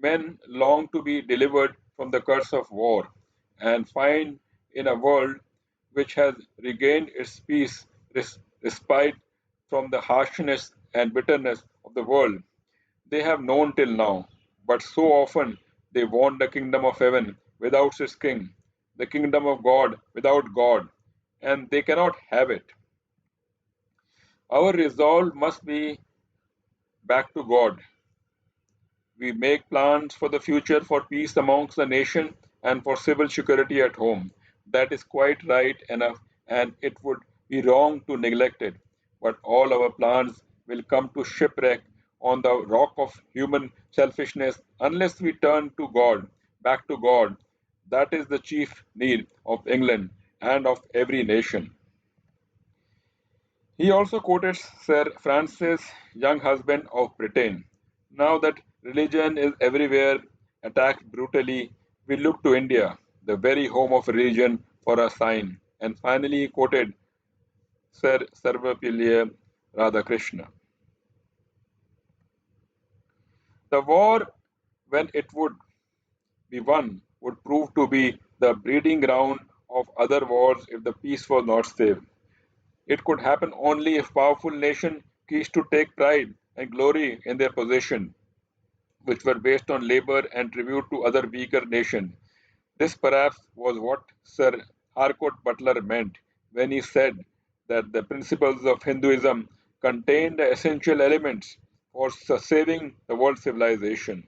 men long to be delivered from the curse of war and find in a world which has regained its peace respite from the harshness and bitterness of the world they have known till now. But so often they want the kingdom of heaven without its king, the kingdom of God without God, and they cannot have it. Our resolve must be back to God. We make plans for the future for peace amongst the nation and for civil security at home. That is quite right enough, and it would be wrong to neglect it. But all our plans will come to shipwreck on the rock of human selfishness unless we turn to God, back to God. That is the chief need of England and of every nation. He also quoted Sir Francis, young husband of Britain. Now that religion is everywhere attacked brutally, we look to India, the very home of religion, for a sign. And finally, he quoted Sir Sarvapalli Radhakrishna. The war, when it would be won, would prove to be the breeding ground of other wars if the peace was not saved. It could happen only if powerful nations ceased to take pride and glory in their possessions, which were based on labor and tribute to other weaker nations. This perhaps was what Sir Harcourt Butler meant when he said that the principles of Hinduism contain the essential elements for saving the world civilization.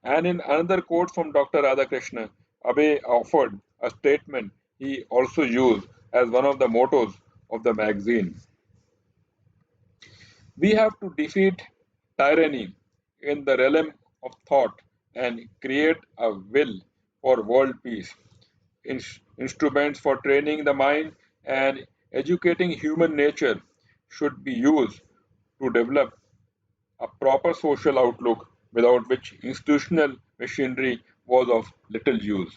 And in another quote from Dr. Radhakrishna, Abe offered a statement he also used as one of the mottos of the magazine. We have to defeat tyranny in the realm of thought and create a will for world peace. Instruments for training the mind and educating human nature should be used to develop a proper social outlook without which institutional machinery was of little use.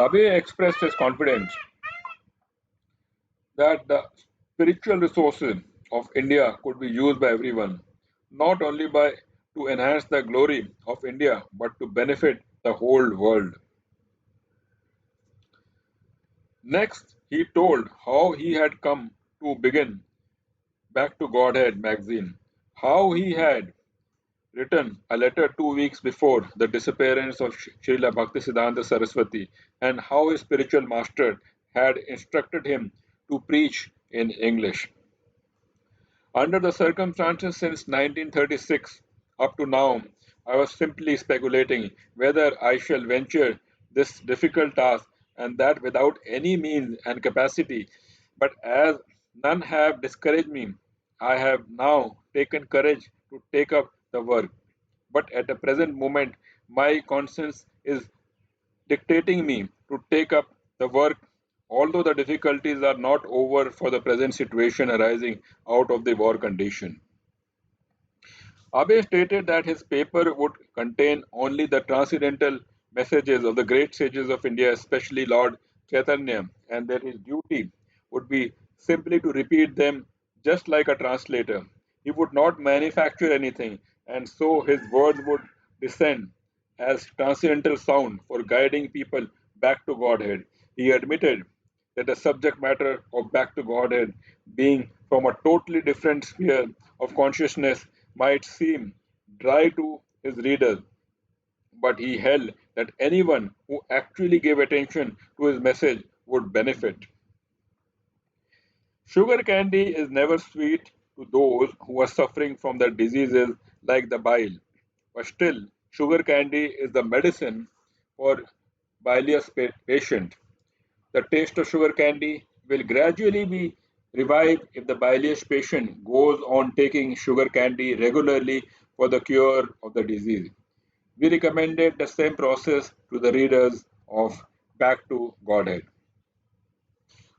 Abe expressed his confidence that the spiritual resources of India could be used by everyone, not only by to enhance the glory of India, but to benefit the whole world. Next, he told how he had come to begin Back to Godhead magazine, how he had written a letter 2 weeks before the disappearance of Srila Bhaktisiddhanta Saraswati, and how his spiritual master had instructed him to preach in English. Under the circumstances since 1936 up to now, I was simply speculating whether I shall venture this difficult task, and that without any means and capacity. But as none have discouraged me, I have now taken courage to take up the work. But at the present moment, my conscience is dictating me to take up the work, although the difficulties are not over for the present situation arising out of the war condition. Abe stated that his paper would contain only the transcendental messages of the great sages of India, especially Lord Chaitanya, and that his duty would be simply to repeat them just like a translator. He would not manufacture anything, and so his words would descend as transcendental sound for guiding people back to Godhead. He admitted that the subject matter of Back to Godhead, being from a totally different sphere of consciousness, might seem dry to his readers, but he held that anyone who actually gave attention to his message would benefit. Sugar candy is never sweet to those who are suffering from the diseases like the bile, but still, sugar candy is the medicine for bilious patient. The taste of sugar candy will gradually be revived if the bilious patient goes on taking sugar candy regularly for the cure of the disease. We recommended the same process to the readers of Back to Godhead.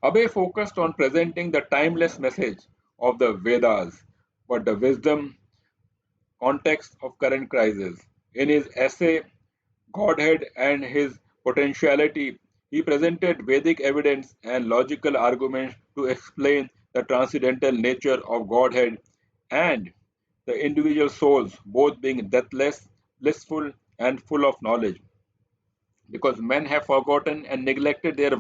Abe focused on presenting the timeless message of the Vedas, but the wisdom context of current crisis. In his essay Godhead and His Potentiality, he presented Vedic evidence and logical arguments to explain the transcendental nature of Godhead and the individual souls both being deathless, blissful, and full of knowledge. Because men have forgotten and neglected their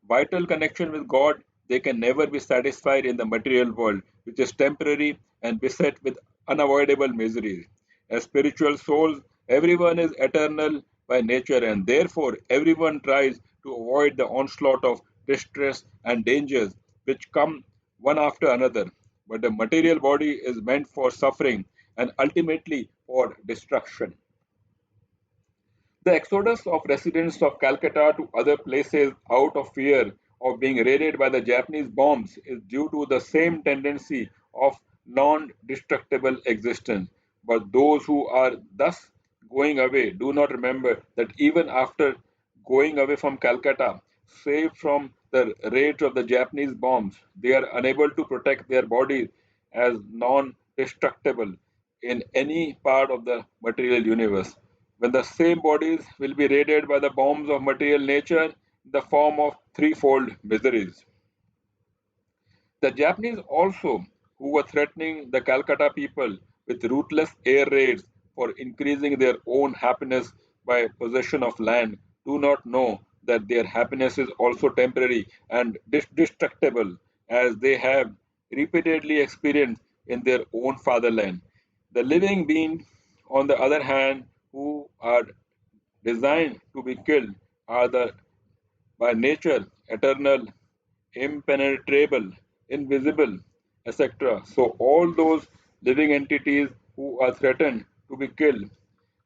vital connection with God, they can never be satisfied in the material world, which is temporary and beset with unavoidable miseries. As spiritual souls, everyone is eternal by nature, and therefore everyone tries to avoid the onslaught of distress and dangers which come one after another. But the material body is meant for suffering and ultimately for destruction. The exodus of residents of Calcutta to other places out of fear of being raided by the Japanese bombs is due to the same tendency of non destructible existence. But those who are thus going away do not remember that even after going away from Calcutta, saved from the rage of the Japanese bombs, they are unable to protect their bodies as non destructible in any part of the material universe. When the same bodies will be raided by the bombs of material nature in the form of threefold miseries. The Japanese also, who were threatening the Calcutta people with ruthless air raids for increasing their own happiness by possession of land, do not know that their happiness is also temporary and destructible, as they have repeatedly experienced in their own fatherland. The living beings, on the other hand, who are designed to be killed, are the by nature eternal, impenetrable, invisible, etc. So, all those living entities who are threatened to be killed,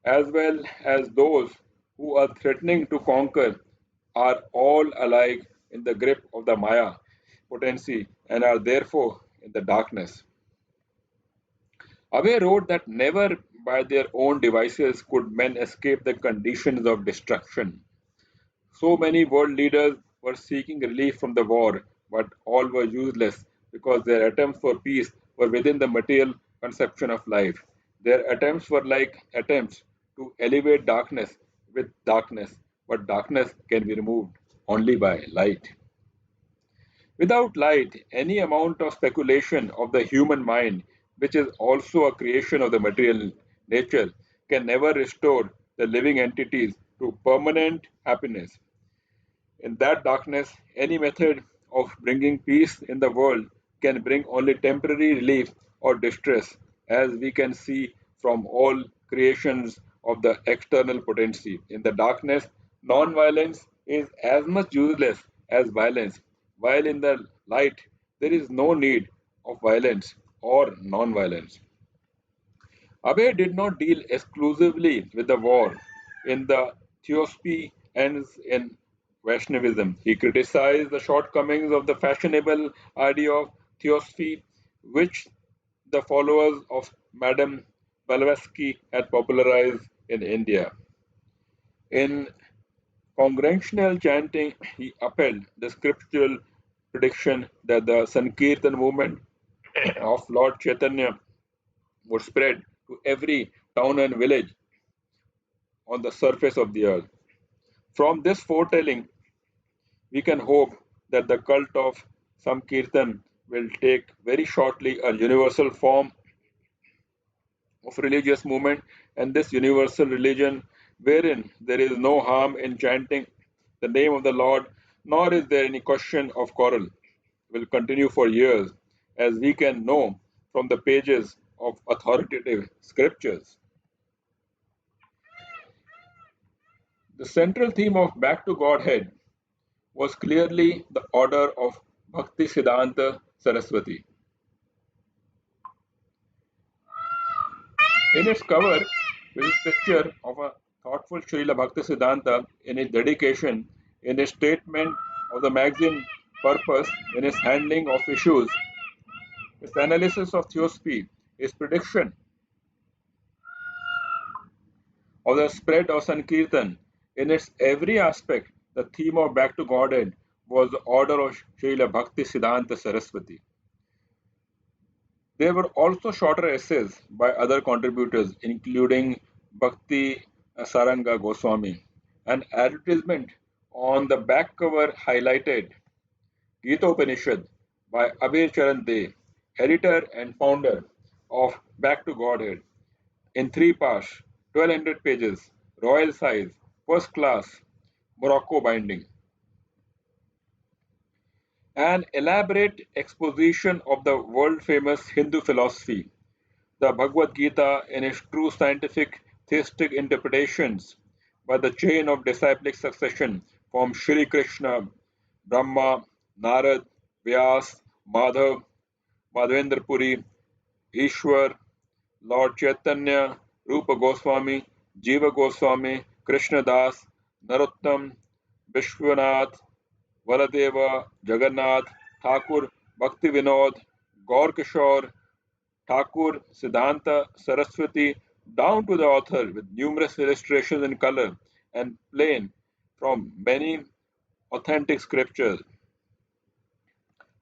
as well as those who are threatening to conquer, are all alike in the grip of the Maya potency and are therefore in the darkness. Abe wrote that never by their own devices could men escape the conditions of destruction. So many world leaders were seeking relief from the war, but all were useless because their attempts for peace were within the material conception of life. Their attempts were like attempts to elevate darkness with darkness, but darkness can be removed only by light. Without light, any amount of speculation of the human mind, which is also a creation of the material nature, can never restore the living entities to permanent happiness. In that darkness, any method of bringing peace in the world can bring only temporary relief or distress, as we can see from all creations of the external potency. In the darkness, non violence is as much useless as violence, while in the light, there is no need of violence or non violence. Abe did not deal exclusively with the war in the Theosophy and in Vaishnavism. He criticized the shortcomings of the fashionable idea of Theosophy, which the followers of Madame Blavatsky had popularized in India. In congregational chanting, he upheld the scriptural prediction that the Sankirtan movement of Lord Chaitanya would spread to every town and village on the surface of the earth. From this foretelling, we can hope that the cult of Sankirtan will take very shortly a universal form of religious movement, and this universal religion, wherein there is no harm in chanting the name of the Lord, nor is there any question of quarrel, will continue for years, as we can know from the pages of authoritative scriptures. The central theme of Back to Godhead was clearly the order of Bhaktisiddhanta Saraswati. In its cover, with a picture of a thoughtful Srila Bhaktisiddhanta in his dedication, in his statement of the magazine purpose, in his handling of issues, his analysis of theosophy, his prediction of the spread of Sankirtan, in its every aspect, the theme of Back to Godhead was the order of Srila Bhaktisiddhanta Saraswati. There were also shorter essays by other contributors, including Bhakti Saranga Goswami. An advertisement on the back cover highlighted Gita Upanishad by Abhay Charan De, editor and founder of Back to Godhead, in three parts, 1200 pages, royal size, first class, Morocco binding. An elaborate exposition of the world famous Hindu philosophy, the Bhagavad Gita in its true scientific theistic interpretations by the chain of disciplic succession from Sri Krishna, Brahma, Narad, Vyas, Madhav, Madhavendra Puri, Ishwar, Lord Chaitanya, Rupa Goswami, Jiva Goswami, Krishna Das, Narottam, Vishwanath, Valadeva, Jagannath, Thakur, Bhakti Vinod, Gaur Kishore, Thakur, Siddhanta, Saraswati, down to the author with numerous illustrations in color and plain from many authentic scriptures.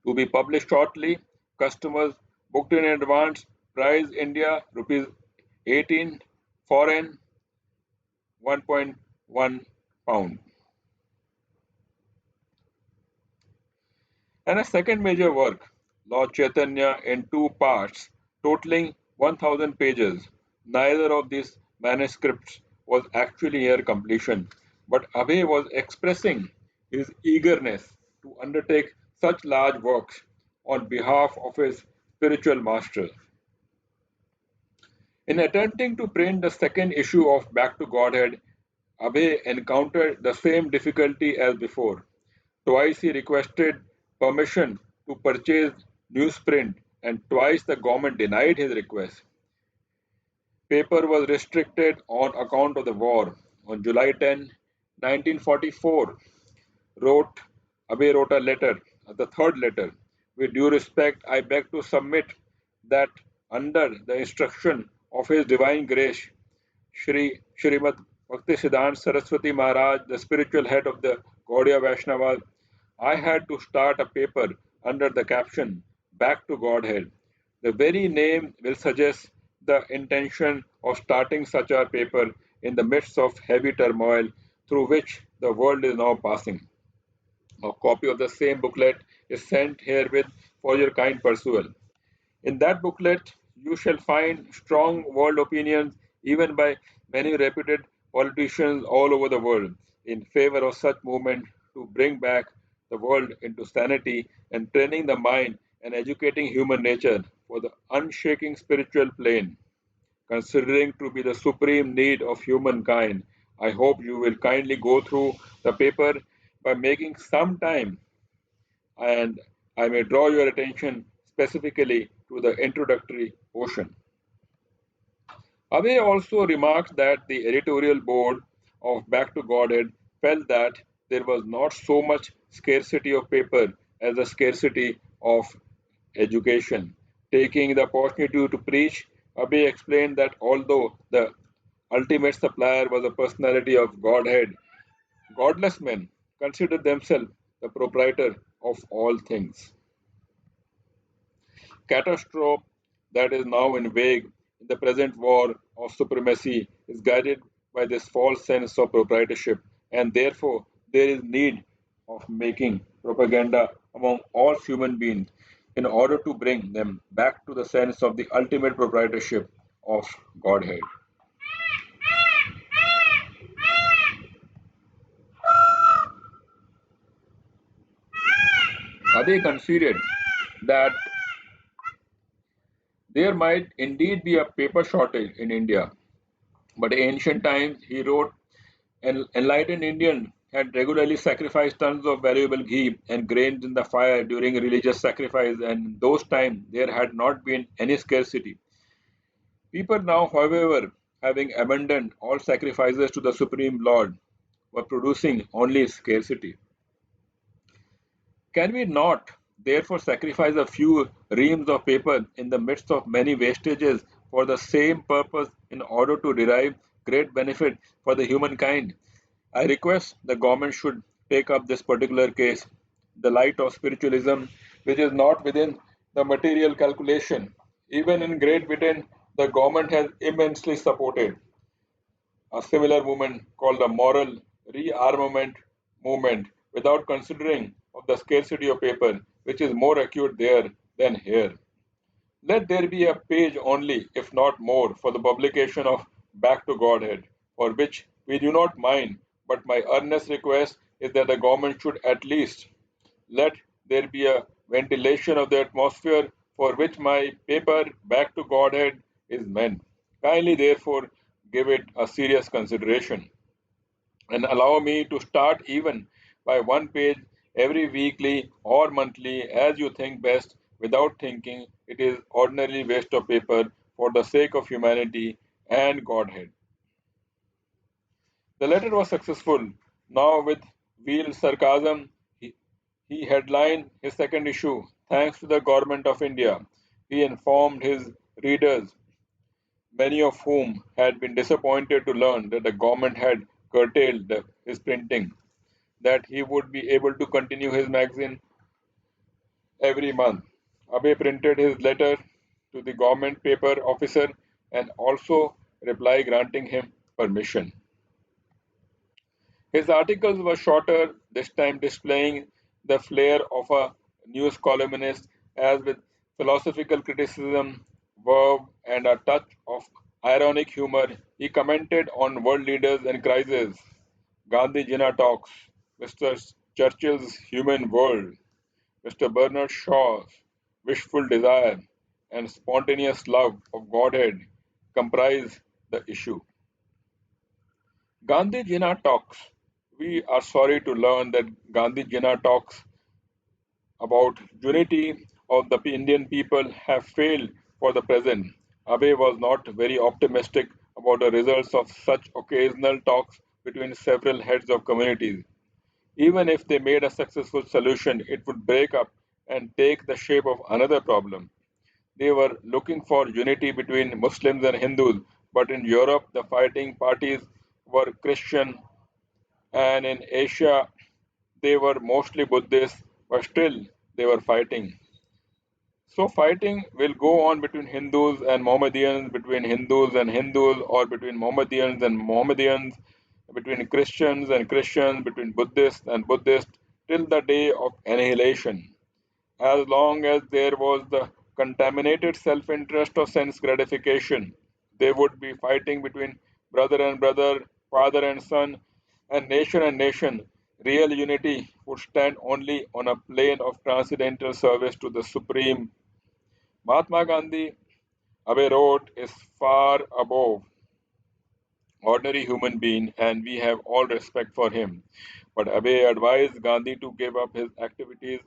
To be published shortly, customers booked in advance, price India rupees 18, foreign 1.1 pound. And a second major work, Lord Chaitanya, in two parts, totaling 1000 pages. Neither of these manuscripts was actually near completion, but Abhay was expressing his eagerness to undertake such large works on behalf of his spiritual master. In attempting to print the second issue of Back to Godhead, Abhay encountered the same difficulty as before. Twice he requested permission to purchase newsprint, and twice the government denied his request. Paper was restricted on account of the war. On July 10, 1944, wrote Abhay wrote a letter, the third letter. With due respect, I beg to submit that under the instruction of His Divine Grace, Srimad Bhaktisiddhanta Saraswati Maharaj, the spiritual head of the Gaudiya Vaishnavas, I had to start a paper under the caption Back to Godhead. The very name will suggest the intention of starting such a paper in the midst of heavy turmoil through which the world is now passing. A copy of the same booklet is sent herewith for your kind perusal. In that booklet, you shall find strong world opinions, even by many reputed politicians all over the world, in favor of such movement to bring back the world into sanity and training the mind and educating human nature for the unshaking spiritual plane. Considering to be the supreme need of humankind, I hope you will kindly go through the paper by making some time, and I may draw your attention specifically to the introductory portion. Abe also remarks that the editorial board of Back to Godhead felt that there was not so much scarcity of paper as a scarcity of education. Taking the opportunity to preach, Abe explained that although the ultimate supplier was a personality of Godhead, godless men considered themselves the proprietor of all things. Catastrophe that is now in vague in the present war of supremacy is guided by this false sense of proprietorship, and therefore there is need of making propaganda among all human beings in order to bring them back to the sense of the ultimate proprietorship of Godhead. Ade conceded that there might indeed be a paper shortage in India, but in ancient times, he wrote, an enlightened Indian had regularly sacrificed tons of valuable ghee and grains in the fire during religious sacrifice, and in those times there had not been any scarcity. People now, however, having abandoned all sacrifices to the Supreme Lord, were producing only scarcity. Can we not, therefore, sacrifice a few reams of paper in the midst of many wastages for the same purpose in order to derive great benefit for the humankind? I request the government should take up this particular case, the light of spiritualism, which is not within the material calculation, Even in Great Britain, the government has immensely supported a similar movement called the moral rearmament movement without considering of the scarcity of paper, which is more acute there than here. Let there be a page only, if not more, for the publication of Back to Godhead, for which we do not mind, but my earnest request is that the government should at least let there be a ventilation of the atmosphere for which my paper Back to Godhead is meant. Kindly, therefore, give it a serious consideration and allow me to start even by one page every weekly or monthly as you think best without thinking it is ordinary waste of paper for the sake of humanity and Godhead. The letter was successful. Now, with veiled sarcasm, he headlined his second issue. Thanks to the Government of India, he informed his readers, many of whom had been disappointed to learn that the government had curtailed his printing, that he would be able to continue his magazine every month. Abe printed his letter to the government paper officer and also reply granting him permission. His articles were shorter, this time displaying the flair of a news columnist, as with philosophical criticism, verve, and a touch of ironic humor, he commented on world leaders and crises, Gandhi Jinnah talks, Mr. Churchill's human world, Mr. Bernard Shaw's wishful desire, and spontaneous love of Godhead comprise the issue. Gandhi Jinnah talks. We are sorry to learn that Gandhi Jinnah talks about unity of the Indian people have failed for the present. Abe was not very optimistic about the results of such occasional talks between several heads of communities. Even if they made a successful solution, it would break up and take the shape of another problem. They were looking for unity between Muslims and Hindus, but in Europe, the fighting parties were Christian, and in Asia, they were mostly Buddhists, but still they were fighting. So, fighting will go on between Hindus and Mohammedans, between Hindus and Hindus, or between Mohammedans and Mohammedans, between Christians and Christians, between Buddhists and Buddhists, till the day of annihilation. As long as there was the contaminated self interest of sense gratification, they would be fighting between brother and brother, father and son, and nation. Real unity would stand only on a plane of transcendental service to the Supreme. Mahatma Gandhi, Abe wrote, is far above ordinary human being, and we have all respect for him. But Abe advised Gandhi to give up his activities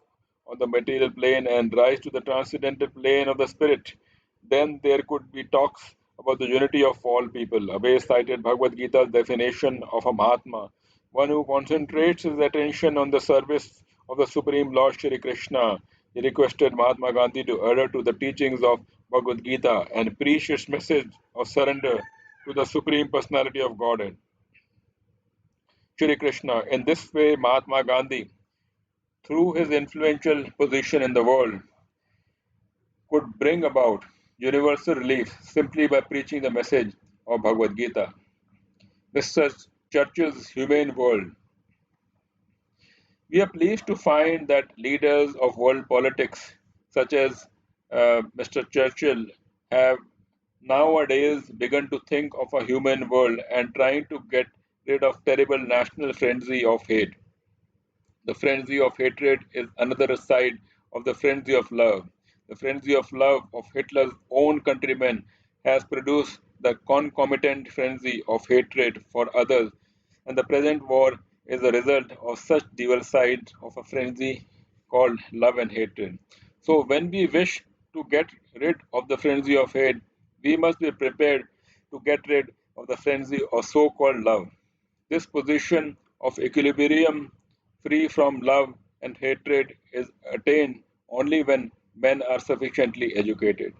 on the material plane and rise to the transcendental plane of the spirit. Then there could be talks about the unity of all people. Abe cited Bhagavad Gita's definition of a Mahatma, one who concentrates his attention on the service of the Supreme Lord Shri Krishna. He requested Mahatma Gandhi to adhere to the teachings of Bhagavad Gita and preach its message of surrender to the Supreme Personality of Godhead, Shri Krishna. In this way, Mahatma Gandhi, through his influential position in the world, could bring about universal relief simply by preaching the message of Bhagavad Gita. Mr. Churchill's Humane World. We are pleased to find that leaders of world politics, such as Mr. Churchill, have nowadays begun to think of a human world and trying to get rid of terrible national frenzy of hate. The frenzy of hatred is another side of the frenzy of love. The frenzy of love of Hitler's own countrymen has produced the concomitant frenzy of hatred for others, and the present war is the result of such dual sides of a frenzy called love and hatred. So, when we wish to get rid of the frenzy of hate, we must be prepared to get rid of the frenzy of so called love. This position of equilibrium, free from love and hatred, is attained only when men are sufficiently educated.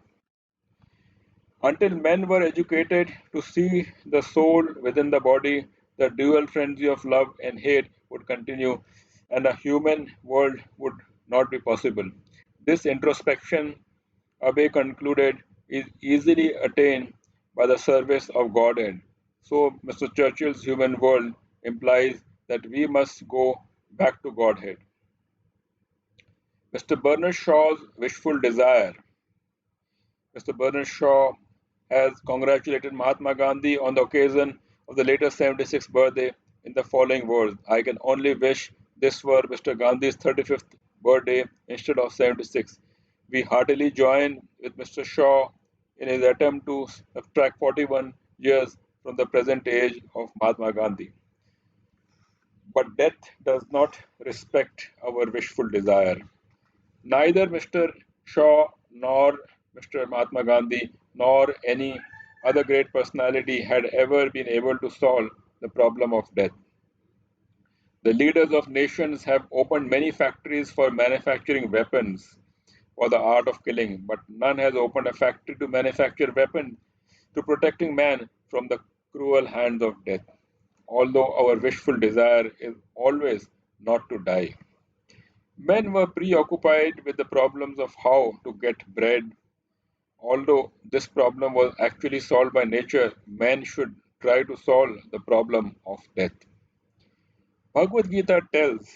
Until men were educated to see the soul within the body, the dual frenzy of love and hate would continue, and a human world would not be possible. This introspection, Abe concluded, is easily attained by the service of Godhead. So, Mr. Churchill's human world implies that we must go back to Godhead. Mr. Bernard Shaw's wishful desire. Mr. Bernard Shaw has congratulated Mahatma Gandhi on the occasion of the latest 76th birthday in the following words: I can only wish this were Mr. Gandhi's 35th birthday instead of 76. We heartily join with Mr. Shaw in his attempt to subtract 41 years from the present age of Mahatma Gandhi. But death does not respect our wishful desire. Neither Mr. Shaw nor Mr. Mahatma Gandhi nor any other great personality had ever been able to solve the problem of death. The leaders of nations have opened many factories for manufacturing weapons for the art of killing, but none has opened a factory to manufacture weapons to protecting man from the cruel hands of death, although our wishful desire is always not to die. Men were preoccupied with the problems of how to get bread. Although this problem was actually solved by nature, men should try to solve the problem of death. Bhagavad Gita tells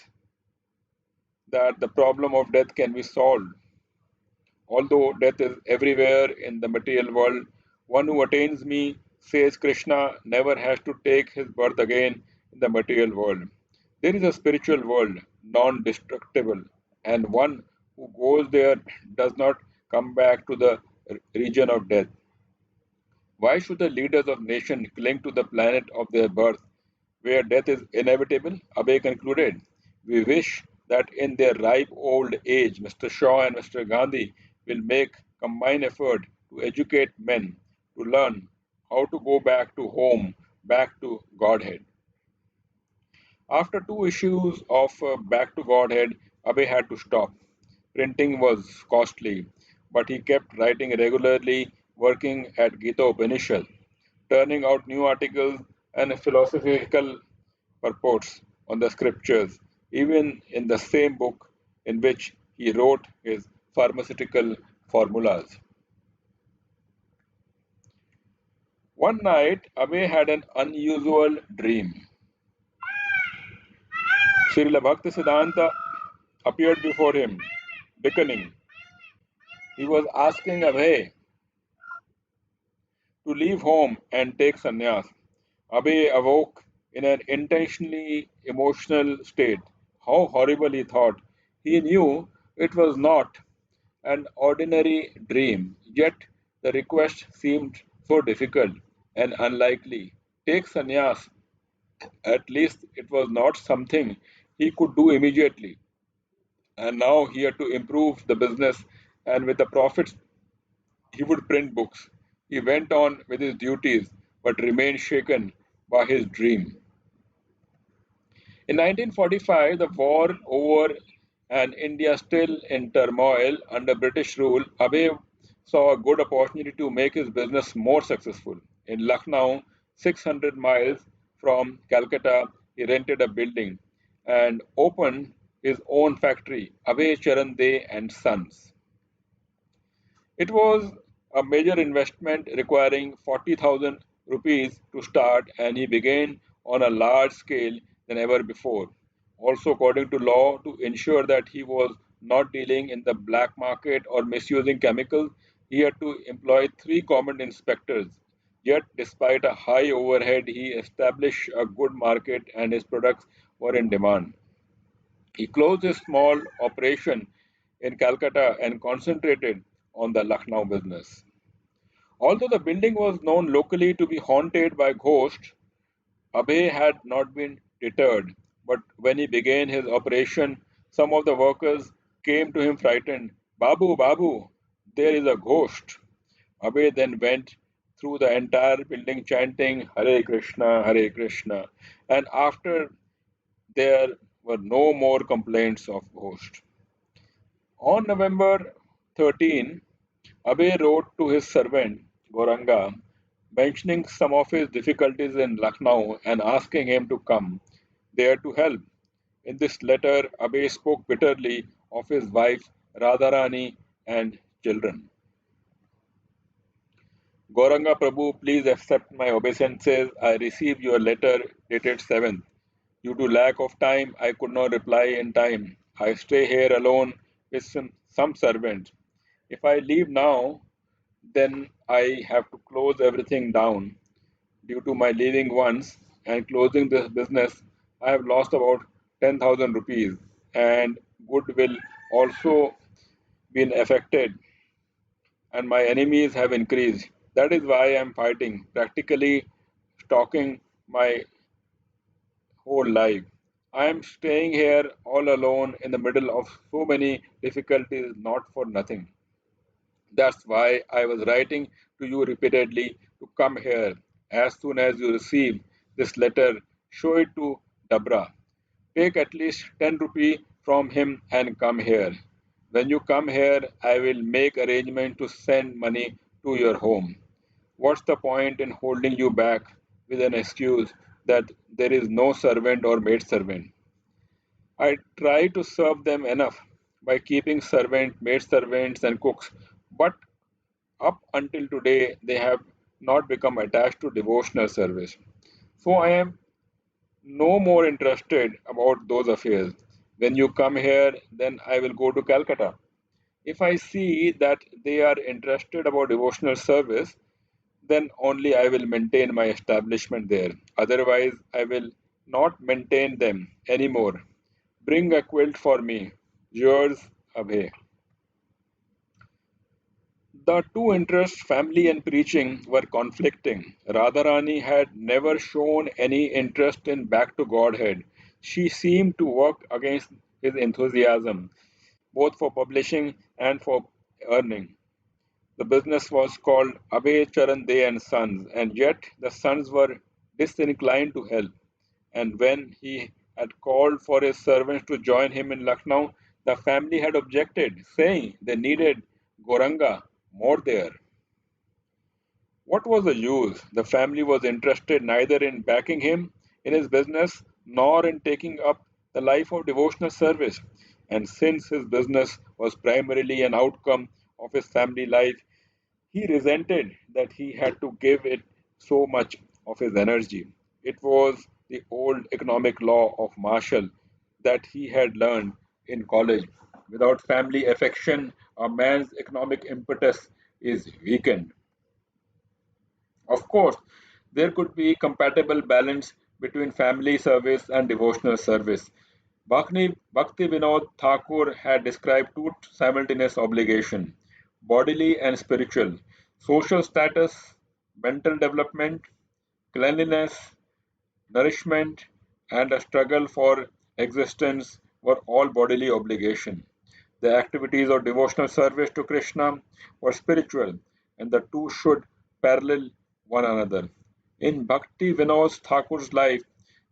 that the problem of death can be solved. Although death is everywhere in the material world, one who attains me, says Krishna, never has to take his birth again in the material world. There is a spiritual world, non destructible, and one who goes there does not come back to the region of death. Why should the leaders of nations cling to the planet of their birth, where death is inevitable? Abe concluded. We wish that in their ripe old age, Mr. Shaw and Mr. Gandhi will make combined effort to educate men to learn how to go back to home, back to Godhead. After two issues of Back to Godhead, Abe had to stop. Printing was costly, but he kept writing regularly, working at Gita Upanishad, turning out new articles and philosophical purports on the scriptures, even in the same book in which he wrote his pharmaceutical formulas. One night, Abe had an unusual dream. Srila Bhaktisiddhanta appeared before him, beckoning. He was asking Abe to leave home and take sannyas. Abe awoke in an intentionally emotional state. How horrible, he thought. He knew it was not an ordinary dream, yet the request seemed so difficult and unlikely. Take sannyas. At least it was not something he could do immediately. And now he had to improve the business, and with the profits, he would print books. He went on with his duties but remained shaken by his dream. In 1945, the war over and India still in turmoil under British rule, Abe saw a good opportunity to make his business more successful. In Lucknow, 600 miles from Calcutta, he rented a building and opened his own factory, Abe Charan De and Sons. It was a major investment requiring 40,000 rupees to start, and he began on a large scale than ever before. Also, according to law, to ensure that he was not dealing in the black market or misusing chemicals, he had to employ three government inspectors. Yet, despite a high overhead, he established a good market and his products were in demand. He closed his small operation in Calcutta and concentrated on the Lucknow business. Although the building was known locally to be haunted by ghosts, Abe had not been deterred. But when he began his operation, some of the workers came to him frightened. Babu, Babu, there is a ghost. Abe then went through the entire building chanting Hare Krishna, and after there were no more complaints of ghosts. On November 13, Abe wrote to his servant Goranga, mentioning some of his difficulties in Lucknow and asking him to come there to help. In this letter, Abe spoke bitterly of his wife Radharani and children. Gauranga Prabhu, please accept my obeisances. I received your letter dated 7th. Due to lack of time, I could not reply in time. I stay here alone with some servants. If I leave now, then I have to close everything down. Due to my leaving once and closing this business, I have lost about 10,000 rupees and goodwill also been affected and my enemies have increased. That is why I am fighting, practically stalking my whole life. I am staying here all alone in the middle of so many difficulties, not for nothing. That's why I was writing to you repeatedly to come here. As soon as you receive this letter, show it to Dabra. Take at least 10 rupee from him and come here. When you come here, I will make arrangement to send money to your home. What's the point in holding you back with an excuse that there is no servant or maid servant? I try to serve them enough by keeping servant, maid servants, and cooks, but up until today they have not become attached to devotional service. So I am no more interested about those affairs. When you come here, then I will go to Calcutta. If I see that they are interested about devotional service, then only I will maintain my establishment there. Otherwise, I will not maintain them anymore. Bring a quilt for me. Yours, Abhay. The two interests, family and preaching, were conflicting. Radharani had never shown any interest in Back to Godhead. She seemed to work against his enthusiasm, both for publishing and for earning. The business was called Abhay Charan De and Sons, and yet the sons were disinclined to help. And when he had called for his servants to join him in Lucknow, the family had objected, saying they needed Goranga more there. What was the use? The family was interested neither in backing him in his business nor in taking up the life of devotional service. And since his business was primarily an outcome of his family life, he resented that he had to give it so much of his energy. It was the old economic law of Marshall that he had learned in college. Without family affection, a man's economic impetus is weakened. Of course, there could be compatible balance between family service and devotional service. Bhakti Vinod Thakur had described two simultaneous obligations, bodily and spiritual, social status, mental development, cleanliness, nourishment, and a struggle for existence were all bodily obligation. The activities of devotional service to Krishna were spiritual, and the two should parallel one another. In Bhakti Vinod Thakur's life,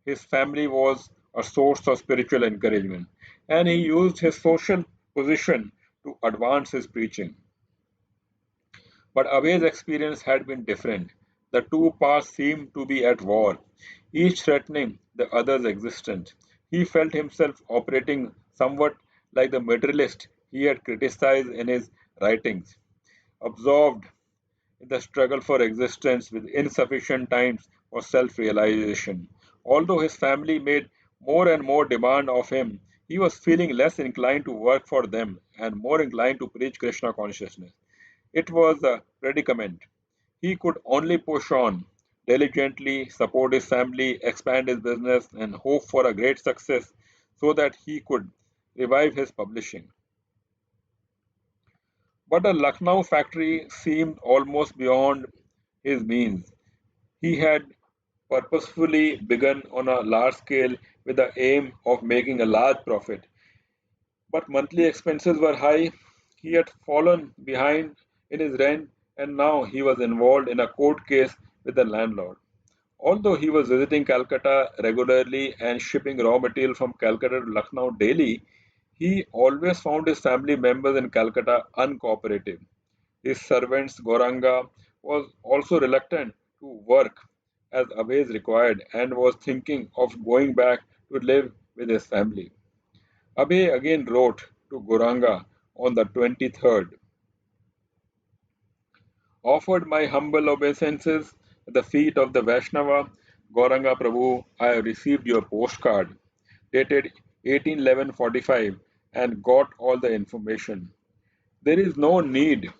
his family was a source of spiritual encouragement, and he used his social position to advance his preaching. But Abhay's experience had been different. The two paths seemed to be at war, each threatening the other's existence. He felt himself operating somewhat like the materialist he had criticized in his writings, absorbed in the struggle for existence with insufficient times for self realization. Although his family made more and more demand of him, he was feeling less inclined to work for them and more inclined to preach Krishna consciousness. It was a predicament. He could only push on, diligently support his family, expand his business, and hope for a great success so that he could revive his publishing. But a Lucknow factory seemed almost beyond his means. He had purposefully begun on a large scale with the aim of making a large profit. But monthly expenses were high. He had fallen behind in his rent and now he was involved in a court case with the landlord. Although he was visiting Calcutta regularly and shipping raw material from Calcutta to Lucknow daily, he always found his family members in Calcutta uncooperative. His servants Goranga was also reluctant to work as Abhay required and was thinking of going back to live with his family. Abhay again wrote to Goranga on the 23rd. Offered my humble obeisances at the feet of the Vaishnava Gauranga Prabhu, I have received your postcard dated 1811-45 and got all the information. There is no need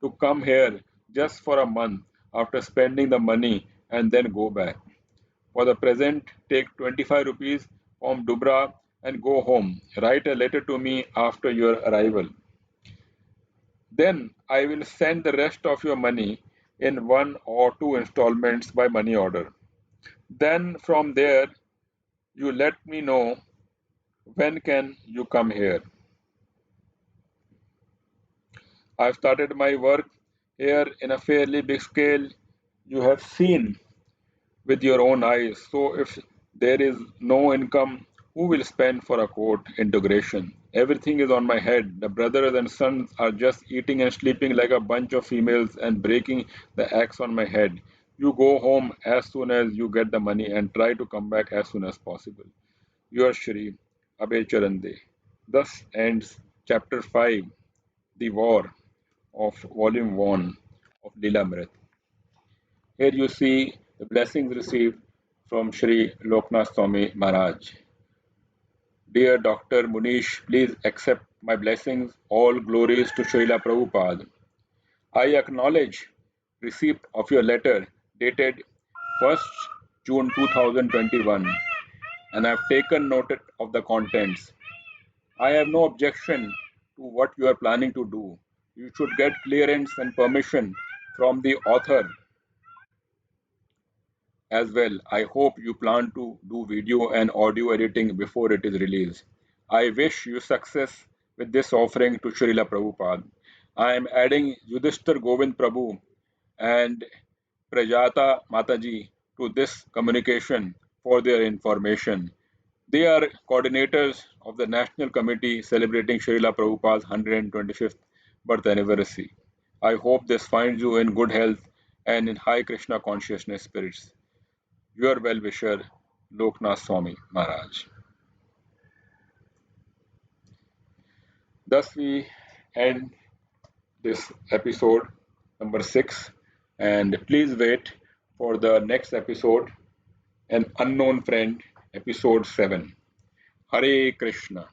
to come here just for a month after spending the money and then go back. For the present, take 25 rupees from Dubra and go home. Write a letter to me after your arrival. Then I will send the rest of your money in one or two installments by money order. Then from there, you let me know when can you come here. I've started my work here in a fairly big scale. You have seen with your own eyes. So if there is no income, who will spend for a court integration? Everything is on my head. The brothers and sons are just eating and sleeping like a bunch of females and breaking the axe on my head. You go home as soon as you get the money and try to come back as soon as possible. Yours Shri Abhay Charande. Thus ends chapter 5, The War of volume 1 of Lilamrta. Here you see the blessings received from Sri Loknath Swami Maharaj. Dear Dr. Munish, please accept my blessings. All glories to Srila Prabhupada. I acknowledge receipt of your letter dated 1st June 2021 and I have taken note of the contents. I have no objection to what you are planning to do. You should get clearance and permission from the author as well. I hope you plan to do video and audio editing before it is released. I wish you success with this offering to Srila Prabhupada. I am adding Yudhishthir Govind Prabhu and Prajata Mataji to this communication for their information. They are coordinators of the National Committee celebrating Srila Prabhupada's 125th birth anniversary. I hope this finds you in good health and in high Krishna consciousness spirits. Your well-wisher, Loknath Swami Maharaj. Thus we end this episode number 6 and please wait for the next episode, An Unknown Friend, episode 7. Hare Krishna.